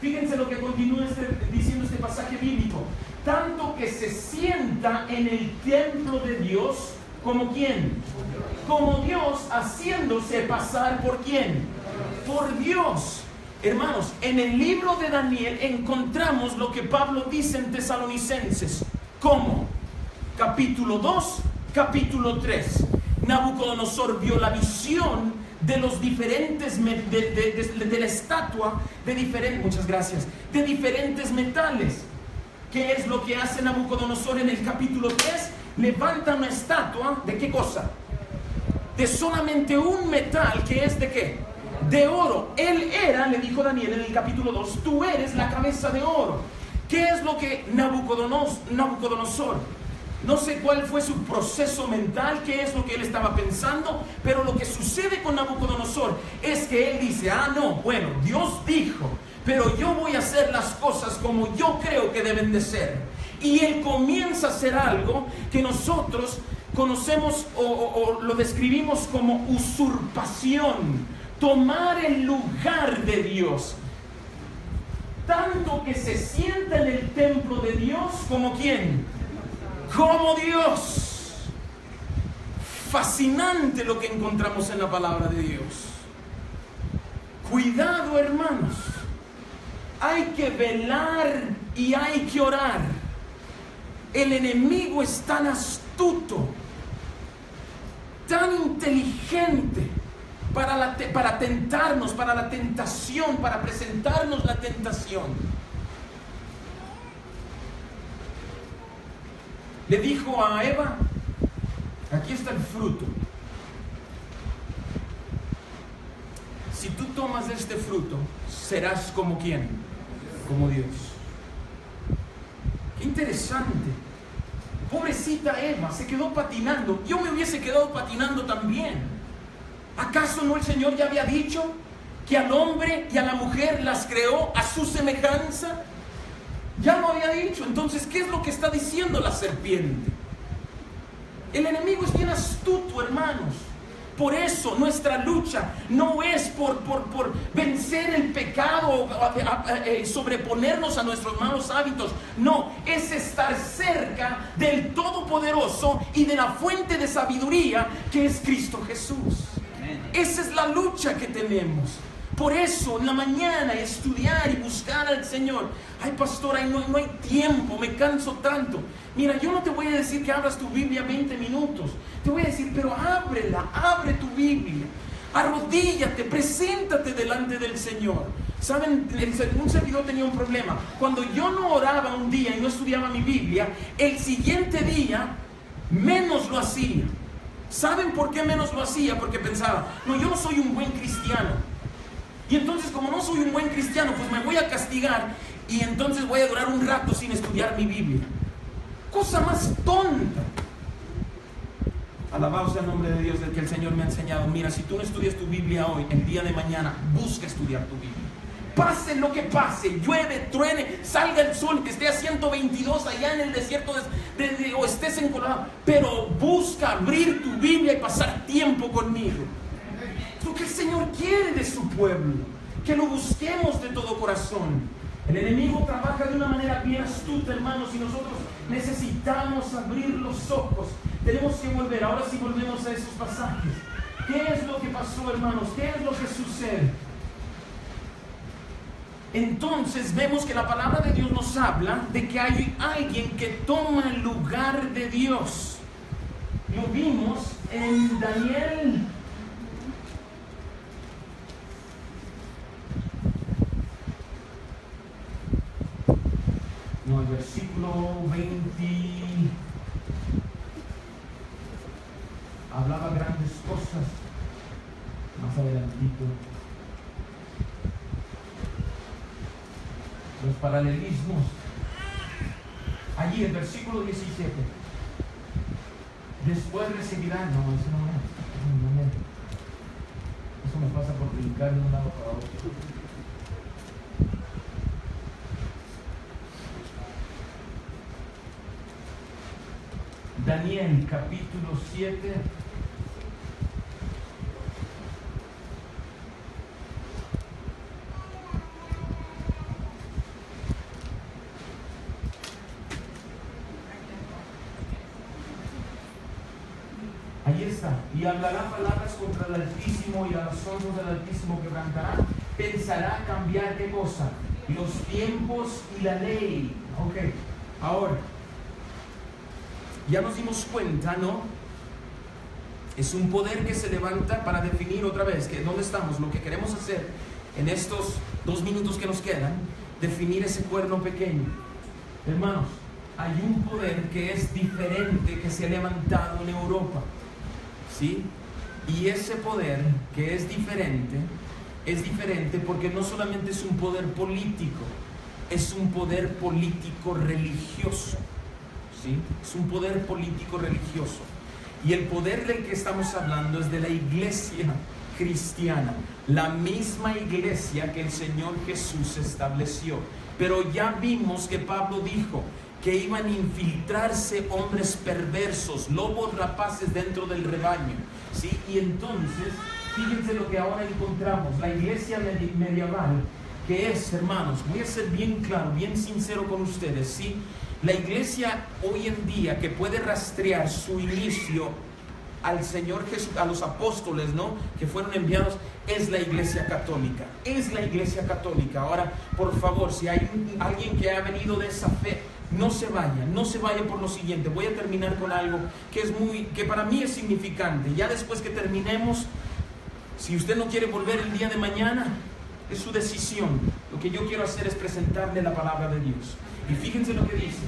Speaker 2: Fíjense lo que continúa diciendo este pasaje bíblico. Tanto que se sienta en el templo de Dios, ¿como quién? Como Dios, haciéndose pasar ¿por quién? Por Dios. Hermanos, en el libro de Daniel encontramos lo que Pablo dice en Tesalonicenses. ¿Cómo? Capítulo 2, capítulo 3. Nabucodonosor vio la visión de los diferentes, de la estatua, de diferentes, muchas gracias, de diferentes metales. ¿Qué es lo que hace Nabucodonosor en el capítulo 3? Levanta una estatua, ¿de qué cosa? De solamente un metal, que es ¿de qué? De oro. Él era, le dijo Daniel en el capítulo 2, tú eres la cabeza de oro. ¿Qué es lo que Nabucodonosor? No sé cuál fue su proceso mental, qué es lo que él estaba pensando, pero lo que sucede con Nabucodonosor es que él dice, no, bueno, Dios dijo, pero yo voy a hacer las cosas como yo creo que deben de ser. Y él comienza a hacer algo que nosotros conocemos o lo describimos como usurpación, tomar el lugar de Dios. Tanto que se sienta en el templo de Dios como ¿quién? Como Dios. Fascinante lo que encontramos en la palabra de Dios. Cuidado, hermanos. Hay que velar y hay que orar. El enemigo es tan astuto, tan inteligente para tentarnos, para la tentación, para presentarnos la tentación. Le dijo a Eva, aquí está el fruto. Si tú tomas de este fruto, serás como ¿quién? Como Dios. Qué interesante. Pobrecita Eva, se quedó patinando. Yo me hubiese quedado patinando también. ¿Acaso no el Señor ya había dicho que al hombre y a la mujer las creó a su semejanza? Ya lo había dicho. Entonces, ¿qué es lo que está diciendo la serpiente? El enemigo es bien astuto, hermanos. Por eso nuestra lucha no es por vencer el pecado, sobreponernos a nuestros malos hábitos. No, es estar cerca del Todopoderoso y de la fuente de sabiduría que es Cristo Jesús. Esa es la lucha que tenemos. Por eso en la mañana estudiar y buscar al Señor. Ay, pastor, no hay tiempo, me canso tanto. Mira, yo no te voy a decir que abras tu Biblia 20 minutos. Te voy a decir, pero ábrela, abre tu Biblia. Arrodíllate, preséntate delante del Señor. ¿Saben? Un servidor tenía un problema. Cuando yo no oraba un día y no estudiaba mi Biblia, el siguiente día menos lo hacía. ¿Saben por qué menos lo hacía? Porque pensaba, no, yo no soy un buen cristiano. Y entonces, como no soy un buen cristiano, pues me voy a castigar y entonces voy a durar un rato sin estudiar mi Biblia. Cosa más tonta. Alabado sea el nombre de Dios, del que el Señor me ha enseñado. Mira, si tú no estudias tu Biblia hoy, el día de mañana, busca estudiar tu Biblia. Pase lo que pase, llueve, truene, salga el sol, que esté a 122 allá en el desierto o estés en Colorado, pero busca abrir tu Biblia y pasar tiempo conmigo. Lo que el Señor quiere de su pueblo, que lo busquemos de todo corazón. El enemigo trabaja de una manera bien astuta, hermanos, y nosotros necesitamos abrir los ojos. Tenemos que volver. Ahora sí volvemos a esos pasajes. ¿Qué es lo que pasó, hermanos? ¿Qué es lo que sucede? Entonces vemos que la palabra de Dios nos habla de que hay alguien que toma el lugar de Dios. Lo vimos en Daniel. No, el versículo 20 hablaba grandes cosas. Más adelantito. los paralelismos. Allí, el versículo 17. Después recibirán. No, eso no es. Eso me pasa por brincar de un lado para otro. Daniel capítulo 7. Ahí está. Y hablará palabras contra el Altísimo y a los ojos del Altísimo quebrantará. Pensará cambiar ¿qué cosa? Los tiempos y la ley. Ok. Ahora, ya nos dimos cuenta, ¿no? Es un poder que se levanta para definir otra vez que dónde estamos. Lo que queremos hacer en estos 2 minutos que nos quedan, definir ese cuerno pequeño. Hermanos, hay un poder que es diferente que se ha levantado en Europa, ¿sí? Y ese poder que es diferente porque no solamente es un poder político, es un poder político religioso. ¿Sí? Es un poder político religioso. Y el poder del que estamos hablando es de la iglesia cristiana, la misma iglesia que el Señor Jesús estableció. Pero ya vimos que Pablo dijo que iban a infiltrarse hombres perversos, lobos rapaces dentro del rebaño, ¿sí? Y entonces, fíjense lo que ahora encontramos, la iglesia medieval, que es, hermanos, voy a ser bien claro, bien sincero con ustedes, ¿sí? La iglesia hoy en día que puede rastrear su inicio al Señor Jesús, a los apóstoles, ¿no? Que fueron enviados, es la iglesia católica. Es la iglesia católica. Ahora, por favor, si hay alguien que ha venido de esa fe, no se vaya por lo siguiente. Voy a terminar con algo que para mí es significante. Ya después que terminemos, si usted no quiere volver el día de mañana, es su decisión. Lo que yo quiero hacer es presentarle la palabra de Dios. Y fíjense lo que dice.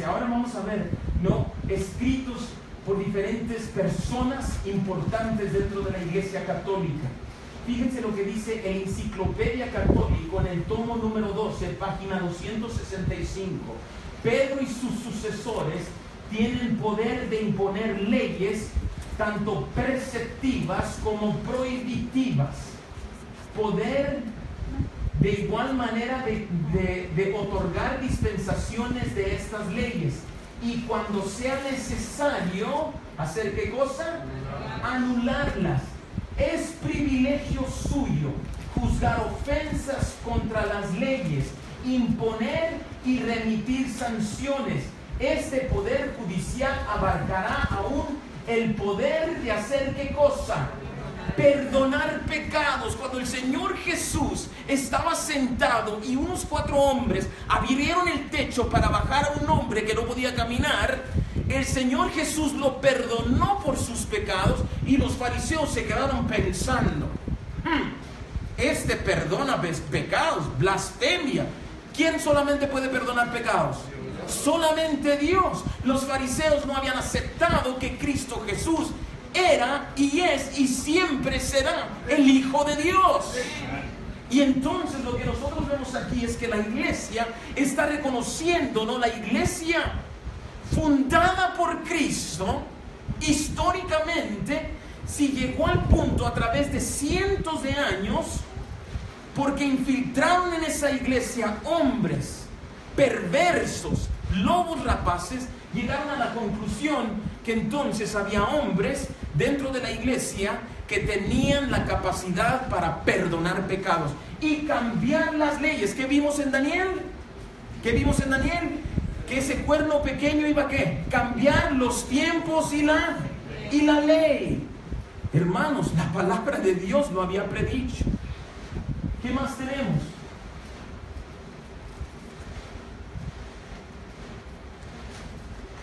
Speaker 2: Ahora vamos a ver, ¿no? Escritos por diferentes personas importantes dentro de la iglesia católica. Fíjense lo que dice el Enciclopedia Católico en el tomo número 12, página 265. Pedro y sus sucesores tienen poder de imponer leyes tanto preceptivas como prohibitivas. Poder de igual manera de otorgar dispensaciones de estas leyes. Y cuando sea necesario, ¿hacer qué cosa? Anularlas. Es privilegio suyo juzgar ofensas contra las leyes, imponer y remitir sanciones. Este poder judicial abarcará aún el poder de hacer ¿qué cosa? Perdonar pecados. Cuando el Señor Jesús estaba sentado y unos 4 hombres abrieron el techo para bajar a un hombre que no podía caminar, el Señor Jesús lo perdonó por sus pecados y los fariseos se quedaron pensando, este perdona pecados, blasfemia. ¿Quién solamente puede perdonar pecados? Solamente Dios. Los fariseos no habían aceptado que Cristo Jesús era y es y siempre será el Hijo de Dios. Y entonces lo que nosotros vemos aquí es que la iglesia está reconociendo, ¿no? La iglesia fundada por Cristo, históricamente, si llegó al punto a través de cientos de años, porque infiltraron en esa iglesia hombres perversos, lobos rapaces, llegaron a la conclusión que entonces había hombres dentro de la iglesia que tenían la capacidad para perdonar pecados y cambiar las leyes. ¿Qué vimos en Daniel? Que ese cuerno pequeño iba a ¿qué? Cambiar los tiempos y la ley. Hermanos, la palabra de Dios lo había predicho. ¿Qué más tenemos?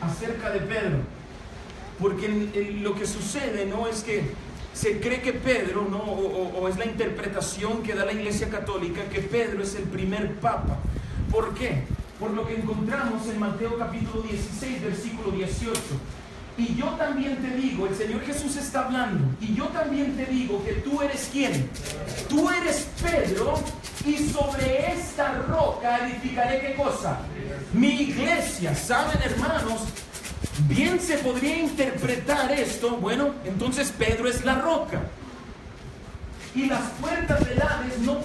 Speaker 2: Acerca de Pedro, porque lo que sucede, ¿no? Es que se cree que Pedro, ¿no? O es la interpretación que da la Iglesia Católica, que Pedro es el primer papa. ¿Por qué? Por lo que encontramos en Mateo capítulo 16, versículo 18. y yo también te digo, el Señor Jesús está hablando, y yo también te digo que tú eres ¿quién? Tú eres Pedro, y sobre esta roca edificaré ¿qué cosa? Mi iglesia. ¿Saben, hermanos? Bien se podría interpretar esto. Bueno, entonces Pedro es la roca, y las puertas del Hades no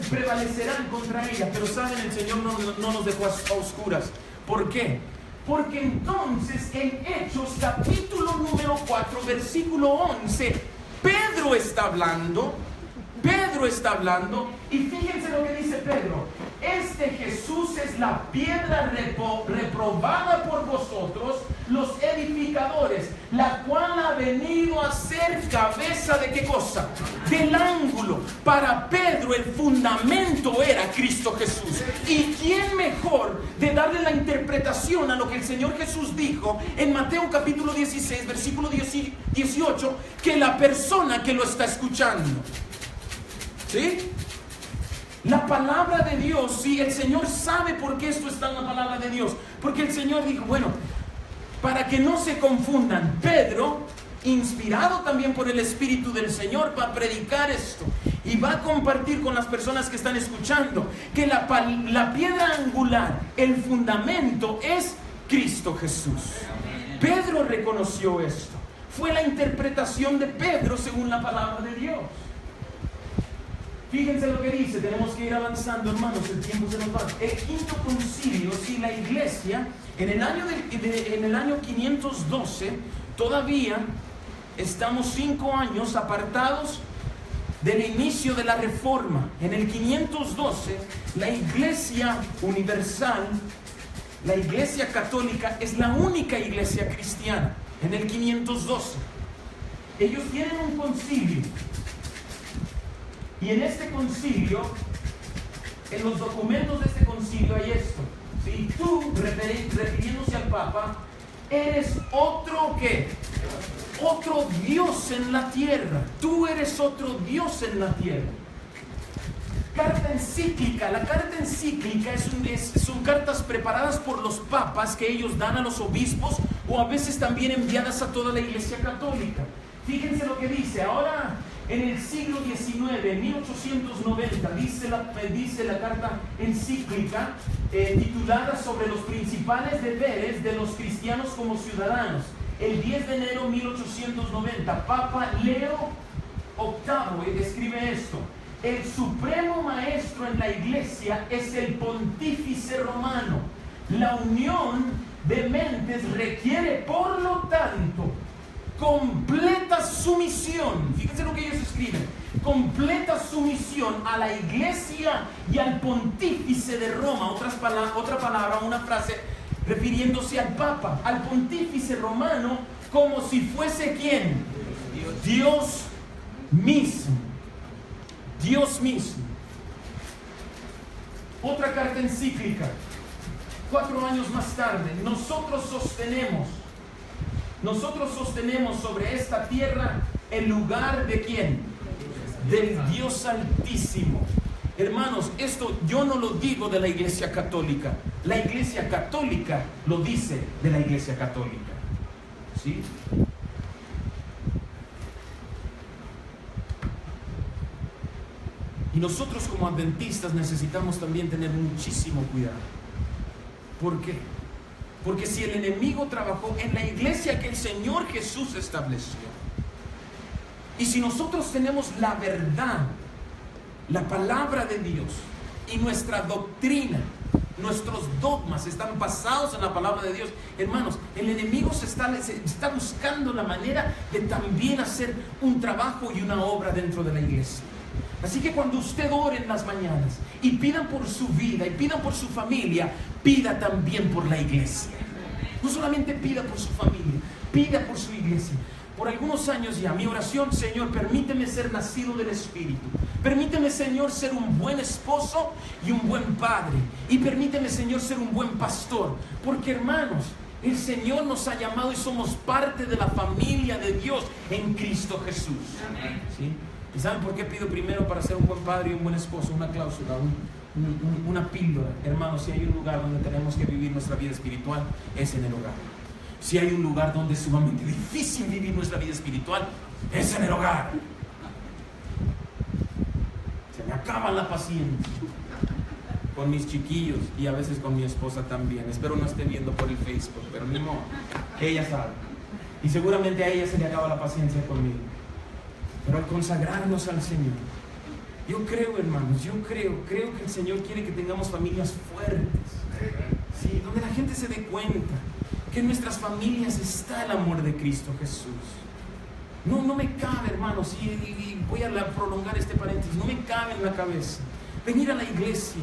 Speaker 2: prevalecerán contra ella. Pero saben, el Señor no nos dejó a oscuras. ¿Por qué? Porque entonces en Hechos capítulo número 4 versículo 11 Pedro está hablando, y fíjense lo que dice Pedro: este Jesús es la piedra reprobada por vosotros los edificadores, la cual ha venido a ser cabeza de ¿qué cosa? Del ángulo. Para Pedro el fundamento era Cristo Jesús. ¿Y quién mejor de darle la interpretación a lo que el Señor Jesús dijo en Mateo capítulo 16 versículo 18 que la persona que lo está escuchando? ¿Sí? La palabra de Dios, sí, el Señor sabe por qué esto está en la palabra de Dios. Porque el Señor dijo, bueno, para que no se confundan, Pedro, inspirado también por el Espíritu del Señor, va a predicar esto y va a compartir con las personas que están escuchando que la piedra angular, el fundamento es Cristo Jesús. Pedro reconoció esto. Fue la interpretación de Pedro según la palabra de Dios. Fíjense lo que dice, tenemos que ir avanzando, hermanos, el tiempo se nos va. El quinto concilio, si la iglesia, en el año 512, todavía estamos 5 años apartados del inicio de la Reforma. En el 512, la iglesia universal, la iglesia católica, es la única iglesia cristiana. En el 512, ellos tienen un concilio. Y en este concilio, en los documentos de este concilio hay esto. Si tú, refiriéndose al Papa, eres otro ¿qué? Otro Dios en la tierra. Tú eres otro Dios en la tierra. Carta encíclica. La carta encíclica son cartas preparadas por los papas que ellos dan a los obispos, o a veces también enviadas a toda la iglesia católica. Fíjense lo que dice. Ahora, en el siglo XIX, en 1890, dice la carta encíclica titulada sobre los principales deberes de los cristianos como ciudadanos. El 10 de enero de 1890, Papa Leo VIII escribe esto: el supremo maestro en la iglesia es el pontífice romano. La unión de mentes requiere, por lo tanto, completa sumisión. Fíjense lo que ellos escriben: completa sumisión a la iglesia y al pontífice de Roma. Otra palabra, una frase refiriéndose al Papa, al pontífice romano, como si fuese ¿quién? Dios mismo. Dios mismo. Otra carta encíclica, 4 años más tarde: nosotros sostenemos sobre esta tierra el lugar de ¿quién? Del Dios Altísimo. Hermanos, esto yo no lo digo de la iglesia católica. La iglesia católica lo dice de la iglesia católica. ¿Sí? Y nosotros como adventistas necesitamos también tener muchísimo cuidado. ¿Por qué? Porque si el enemigo trabajó en la iglesia que el Señor Jesús estableció, y si nosotros tenemos la verdad, la palabra de Dios, y nuestra doctrina, nuestros dogmas están basados en la palabra de Dios, hermanos, el enemigo se está buscando la manera de también hacer un trabajo y una obra dentro de la iglesia. Así que cuando usted ore en las mañanas y pida por su vida y pida por su familia, pida también por la iglesia. No solamente pida por su familia, pida por su iglesia. Por algunos años ya, mi oración: Señor, permíteme ser nacido del Espíritu. Permíteme, Señor, ser un buen esposo y un buen padre. Y permíteme, Señor, ser un buen pastor. Porque, hermanos, el Señor nos ha llamado y somos parte de la familia de Dios en Cristo Jesús. ¿Sí? ¿Y saben por qué pido primero para ser un buen padre y un buen esposo? Una cláusula, una píldora. Hermanos, si hay un lugar donde tenemos que vivir nuestra vida espiritual, es en el hogar. Si hay un lugar donde es sumamente difícil vivir nuestra vida espiritual, es en el hogar. Se me acaba la paciencia con mis chiquillos y a veces con mi esposa también. Espero no esté viendo por el Facebook, pero ni modo, ella sabe. Y seguramente a ella se le acaba la paciencia conmigo. Pero al consagrarnos al Señor, yo creo, hermanos, creo que el Señor quiere que tengamos familias fuertes, ¿sí? Donde la gente se dé cuenta que en nuestras familias está el amor de Cristo Jesús. No me cabe, hermanos, y voy a prolongar este paréntesis, no me cabe en la cabeza venir a la iglesia,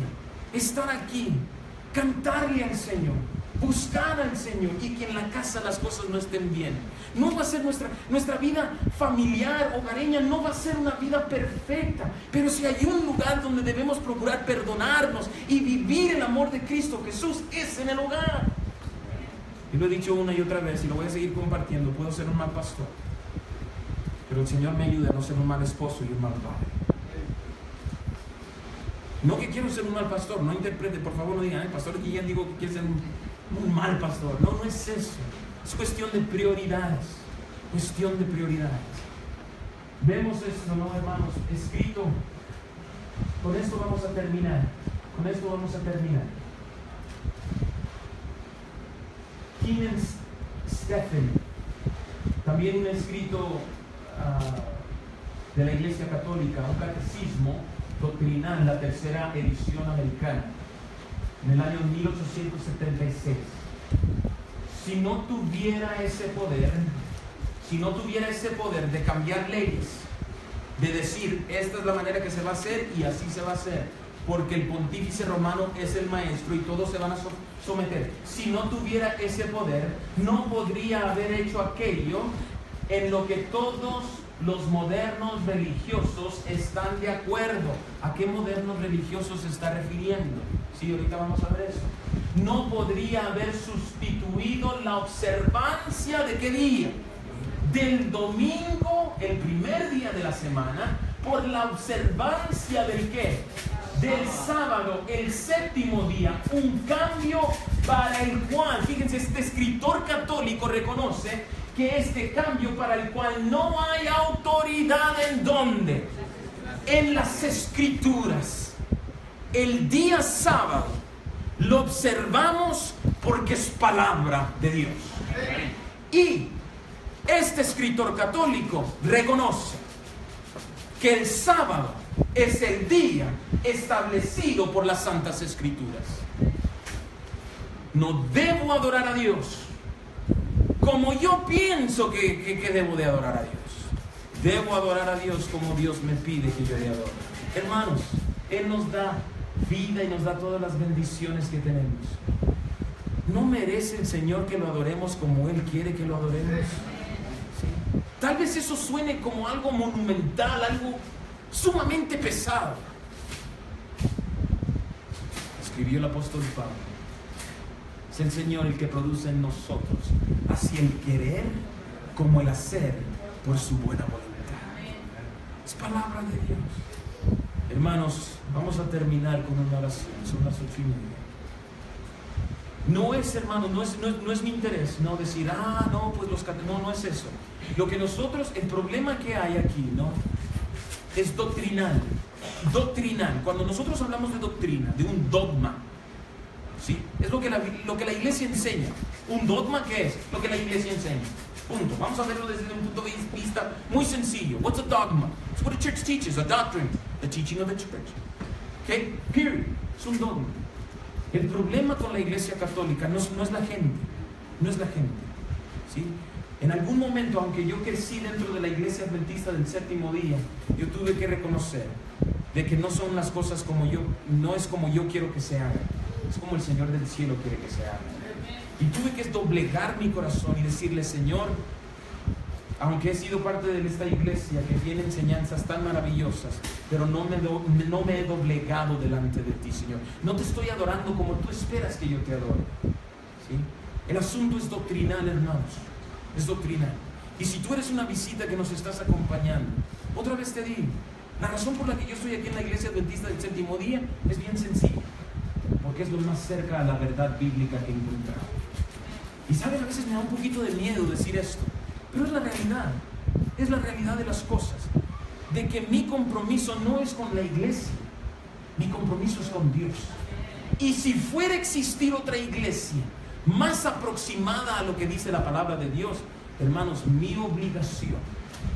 Speaker 2: estar aquí, cantarle al Señor, buscar al Señor, y que en la casa las cosas no estén bien. No va a ser nuestra vida familiar, hogareña, no va a ser una vida perfecta, pero si hay un lugar donde debemos procurar perdonarnos y vivir el amor de Cristo Jesús, es en el hogar. Y lo he dicho una y otra vez y lo voy a seguir compartiendo. Puedo ser un mal pastor, pero el Señor me ayuda a no ser un mal esposo y un mal padre. No que quiero ser un mal pastor, no interprete, por favor no digan, pastor Guillén digo que quiere ser un mal pastor. No es eso. Es cuestión de prioridades. Cuestión de prioridades. Vemos esto, ¿no, hermanos? Escrito. Con esto vamos a terminar. Keenan Stephen, también un escrito de la Iglesia Católica, un catecismo doctrinal, la tercera edición americana, en el año 1876. Si no tuviera ese poder de cambiar leyes, de decir, esta es la manera que se va a hacer y así se va a hacer, porque el pontífice romano es el maestro y todos se van a someter. Si no tuviera ese poder, no podría haber hecho aquello en lo que todos los modernos religiosos están de acuerdo. ¿A qué modernos religiosos se está refiriendo? Sí, ahorita vamos a ver eso. No podría haber sustituido la observancia ¿de qué día? Del domingo, el primer día de la semana, por la observancia del ¿qué? Del sábado, el séptimo día. Un cambio para el cual, fíjense, este escritor católico reconoce que este cambio para el cual no hay autoridad. ¿En dónde? En las Escrituras. El día sábado lo observamos porque es palabra de Dios. Y este escritor católico reconoce que el sábado es el día establecido por las Santas Escrituras. No debo adorar a Dios como yo pienso que debo de adorar a Dios. Debo adorar a Dios como Dios me pide que yo le adore. Hermanos, Él nos da vida y nos da todas las bendiciones que tenemos. ¿No merece el Señor que lo adoremos como Él quiere que lo adoremos? ¿Sí? Tal vez eso suene como algo monumental, algo sumamente pesado. Escribió el apóstol Pablo: es el Señor el que produce en nosotros así el querer como el hacer por su buena voluntad. Es palabra de Dios. Hermanos, vamos a terminar con una oración. Son las 8:30. No es, hermano, no es mi interés, no decir, pues los católicos, no es eso. Lo que nosotros, el problema que hay aquí, ¿no? Es doctrinal. Doctrinal. Cuando nosotros hablamos de doctrina, de un dogma, ¿sí? Es lo que la iglesia enseña. ¿Un dogma qué es? Lo que la iglesia enseña. Punto. Vamos a verlo desde un punto de vista muy sencillo. What's a dogma? It's what a church teaches, a doctrine, the teaching of the church. Okay? Period. Es un dogma. El problema con la iglesia católica no es la gente. No es la gente. ¿Sí? En algún momento, aunque yo crecí dentro de la iglesia adventista del séptimo día, yo tuve que reconocer de que no son las cosas no es como yo quiero que se hagan. Es como el Señor del cielo quiere que se hagan. Y tuve que doblegar mi corazón y decirle: Señor, aunque he sido parte de esta iglesia que tiene enseñanzas tan maravillosas, pero no me he doblegado delante de ti, Señor. No te estoy adorando como tú esperas que yo te adore. ¿Sí? El asunto es doctrinal, hermanos. Es doctrinal. Y si tú eres una visita que nos estás acompañando, otra vez te digo, la razón por la que yo estoy aquí en la iglesia adventista del séptimo día es bien sencilla, porque es lo más cerca a la verdad bíblica que he encontrado. Y saben, a veces me da un poquito de miedo decir esto, pero es la realidad. Es la realidad de las cosas. De que mi compromiso no es con la iglesia, mi compromiso es con Dios. Y si fuera a existir otra iglesia más aproximada a lo que dice la palabra de Dios, hermanos, mi obligación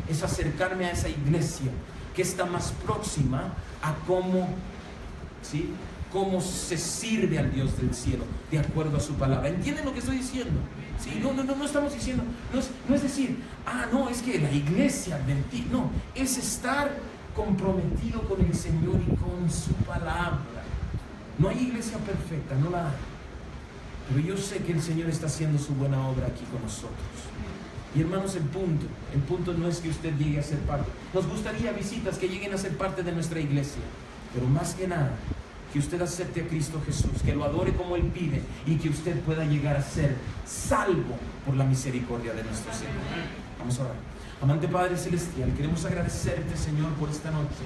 Speaker 2: es acercarme a esa iglesia que está más próxima a cómo se sirve al Dios del cielo, de acuerdo a su palabra. ¿Entienden lo que estoy diciendo? ¿Sí? No estamos diciendo, no es decir, no, es que la iglesia adventista, no, es estar comprometido con el Señor y con su palabra. No hay iglesia perfecta, no la hay. Pero yo sé que el Señor está haciendo su buena obra aquí con nosotros. Y hermanos, el punto no es que usted llegue a ser parte. Nos gustaría visitas que lleguen a ser parte de nuestra iglesia, pero más que nada, que usted acepte a Cristo Jesús, que lo adore como Él pide y que usted pueda llegar a ser salvo por la misericordia de nuestro Señor. Vamos a orar. Amante Padre Celestial, queremos agradecerte, Señor, por esta noche.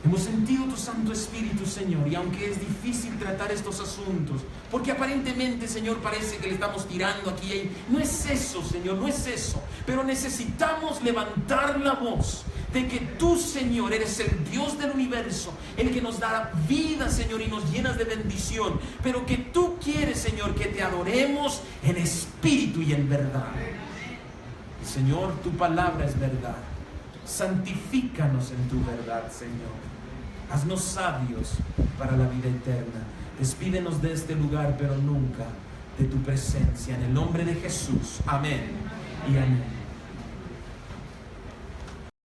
Speaker 2: Hemos sentido tu Santo Espíritu, Señor, y aunque es difícil tratar estos asuntos, porque aparentemente, Señor, parece que le estamos tirando aquí y ahí, no es eso, Señor, no es eso, pero necesitamos levantar la voz de que tú, Señor, eres el Dios del universo, el que nos da vida, Señor, y nos llenas de bendición, pero que tú quieres, Señor, que te adoremos en espíritu y en verdad. Señor, tu palabra es verdad. Santifícanos en tu verdad, Señor. Haznos sabios para la vida eterna. Despídenos de este lugar, pero nunca de tu presencia. En el nombre de Jesús. Amén y amén.